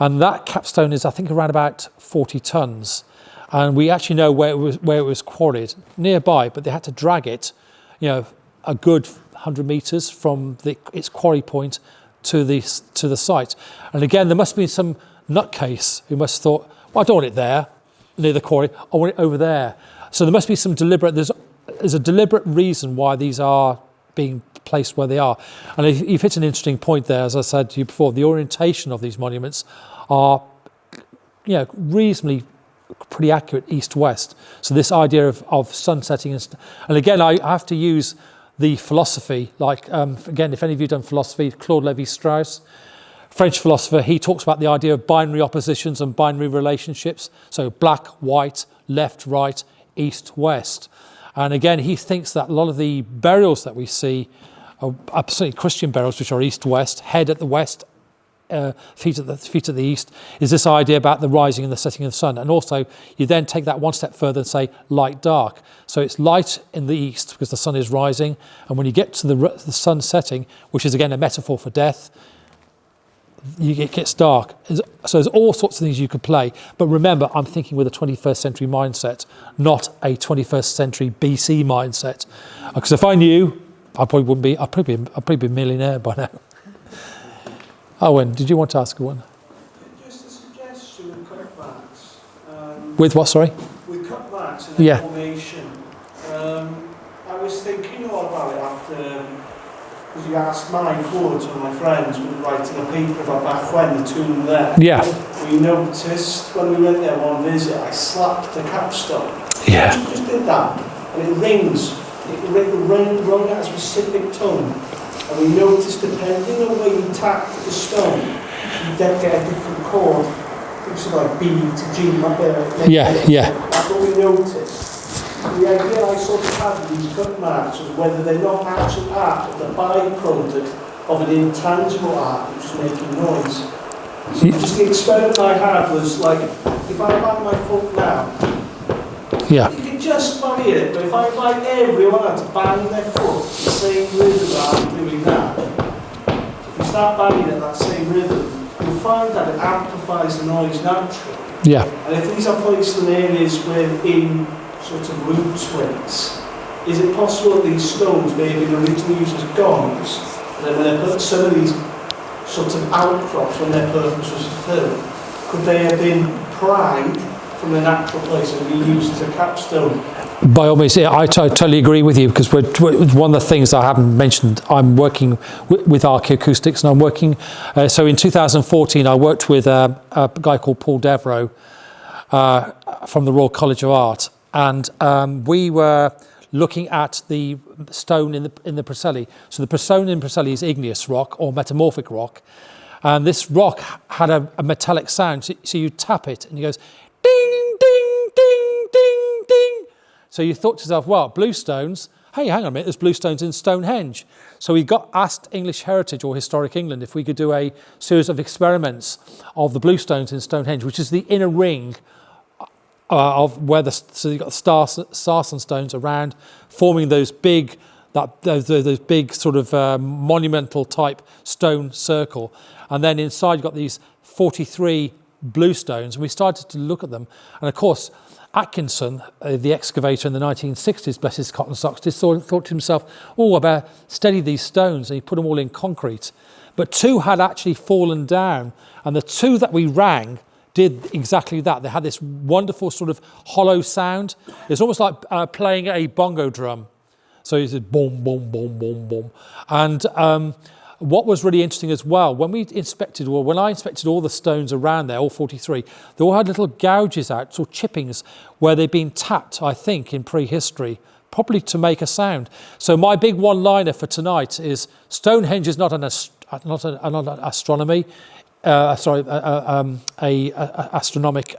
And that capstone is, I think, around about 40 tons. And we actually know where it was quarried, nearby, but they had to drag it, a good 100 metres from its quarry point to the site. And again, there must have been some nutcase who must have thought, well, I don't want it there, near the quarry, I want it over there. So there must be some there's a deliberate reason why these are being placed where they are. And you've hit an interesting point there, as I said to you before, the orientation of these monuments are, reasonably pretty accurate east-west. So this idea of sun setting, and again, I have to use the philosophy, like, again, if any of you have done philosophy, Claude Lévi-Strauss, French philosopher, he talks about the idea of binary oppositions and binary relationships. So black, white, left, right, east, west. And again, he thinks that a lot of the burials that we see are absolutely Christian burials, which are east-west, head at the west, feet at the east, is this idea about the rising and the setting of the sun. And also, you then take that one step further and say light, dark. So it's light in the east because the sun is rising. And when you get to the sun setting, which is again a metaphor for death, it gets dark. So there's all sorts of things you could play. But remember, I'm thinking with a 21st century mindset, not a 21st century BC mindset. Because if I knew, I probably wouldn't be, I'd probably be a millionaire by now. Owen, did you want to ask one? Just a suggestion with cutbacks. With what, sorry? With cutbacks and information. I was thinking all about it after, because you asked Mike Woods, one of my friends, was writing a paper about back when the tomb there. Yeah. We noticed when we went there one visit, I slapped the capstone. Yeah. I just did that. And it rings. It rung at a specific tone. And we noticed, depending on where you tap the stone, you then get a different chord. It's like B to G. That's what we noticed. The idea I sort of had with these cut marks was whether they're not actual art, but the byproduct of an intangible art which is making noise. So just the experiment I had was like, if I bang my foot now, you can just bang it, but if I invite everyone out to bang their foot, the same rhythm that I'm doing now, if you start banging at that same rhythm, you'll find that it amplifies the noise naturally. Yeah. And if these are placed in areas within sort of root swings, is it possible that these stones may have been originally used as gongs, and then when they put some of these sort of outcrops when their purpose was fulfilled, could they have been pried from the natural place and be used as a capstone? By all means, I totally agree with you, because one of the things I haven't mentioned, I'm working with archaeoacoustics, and I'm working, so in 2014 I worked with a guy called Paul Devereux from the Royal College of Art, and we were looking at the stone in the Preseli. So the stone in Preseli is igneous rock or metamorphic rock, and this rock had a metallic sound, so you tap it and it goes ding, ding, ding, ding, ding. So you thought to yourself, well, bluestones, hey, hang on a minute, there's bluestones in Stonehenge. So we asked English Heritage or Historic England if we could do a series of experiments of the bluestones in Stonehenge, which is the inner ring of where so you've got the sarsen stones around, forming those big sort of monumental type stone circle. And then inside you've got these 43 bluestones, and we started to look at them. And of course, Atkinson, the excavator in the 1960s, bless his cotton socks, just thought to himself, oh, I better steady these stones, and he put them all in concrete. But two had actually fallen down, and the two that we rang did exactly that. They had this wonderful sort of hollow sound. It's almost like playing a bongo drum. So he said boom, boom, boom, boom, boom. And what was really interesting as well, when I inspected all the stones around there, all 43, they all had little gouges out, sort of chippings, where they'd been tapped, I think, in prehistory, probably to make a sound. So my big one-liner for tonight is Stonehenge is not an astronomy, astronomic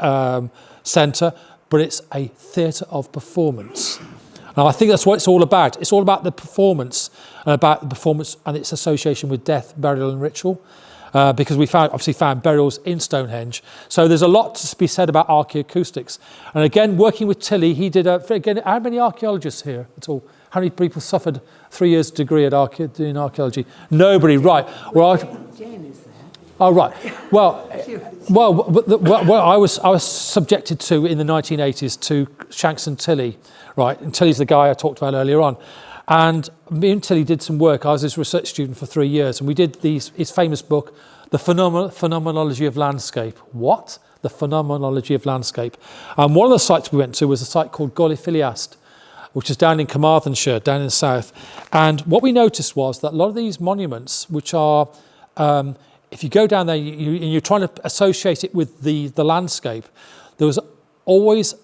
centre, but it's a theatre of performance. And I think that's what it's all about. It's all about the performance and its association with death, burial and ritual, because we obviously found burials in Stonehenge. So there's a lot to be said about archaeoacoustics. And again, working with Tilly, he did again, how many archaeologists here at all? How many people suffered 3 years degree at doing archaeology? Nobody, right. Well, Jane is there. oh, right. Well, I was subjected to, in the 1980s, to Shanks and Tilley, right? And Tilley's the guy I talked about earlier on. And me and Tilley did some work. I was his research student for 3 years, and we did his famous book, The Phenomenology of Landscape. What? The Phenomenology of Landscape. And one of the sites we went to was a site called Golifiliast, which is down in Carmarthenshire, down in the south. And what we noticed was that a lot of these monuments, which are, if you go down there and you're trying to associate it with the landscape, there was always,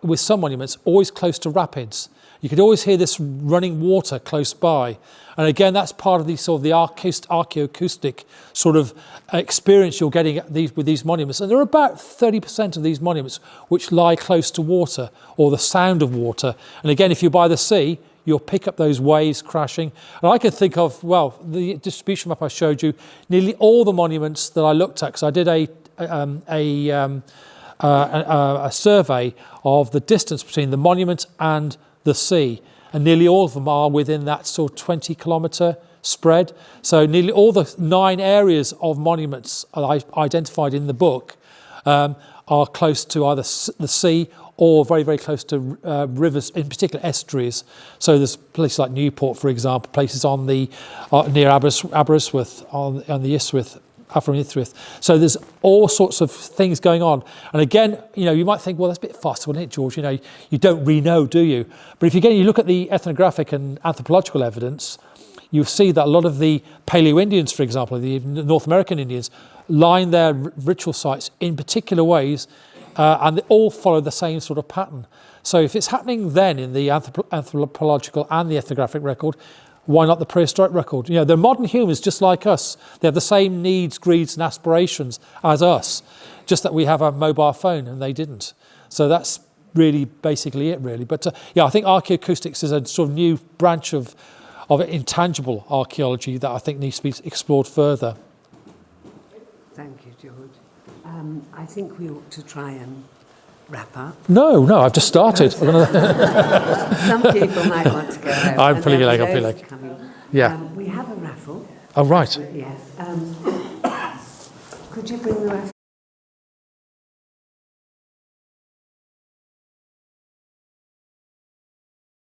with some monuments, always close to rapids. You could always hear this running water close by. And again, that's part of the sort of the archaeoacoustic sort of experience you're getting with these monuments. And there are about 30% of these monuments which lie close to water or the sound of water. And again, if you're by the sea, you'll pick up those waves crashing. And I can think of, well, the distribution map I showed you, nearly all the monuments that I looked at, because I did a survey of the distance between the monument and the sea, and nearly all of them are within that sort of 20-kilometre spread. So nearly all the 9 areas of monuments I identified in the book are close to either the sea or very, very close to rivers, in particular estuaries. So there's places like Newport, for example, places on the near Aberystwyth, on the Ystwyth, After Ystwyth. So there's all sorts of things going on. And again, you might think, well, that's a bit fast, wasn't it, George? You don't really know, do you? But if you look at the ethnographic and anthropological evidence, you see that a lot of the Paleo-Indians, for example, the North American Indians, line their ritual sites in particular ways, and they all follow the same sort of pattern. So if it's happening then in the anthropological and the ethnographic record, why not the prehistoric record? They're modern humans just like us. They have the same needs, greeds and aspirations as us, just that we have a mobile phone and they didn't. So that's really basically it, really. But I think archaeoacoustics is a sort of new branch of intangible archaeology that I think needs to be explored further. Thank you, George. I think we ought to try and wrap up. No, I've just started. Some people might want to go home. I'm pulling your leg. Yeah. We have a raffle. Oh, right. Yes. Could you bring the raffle?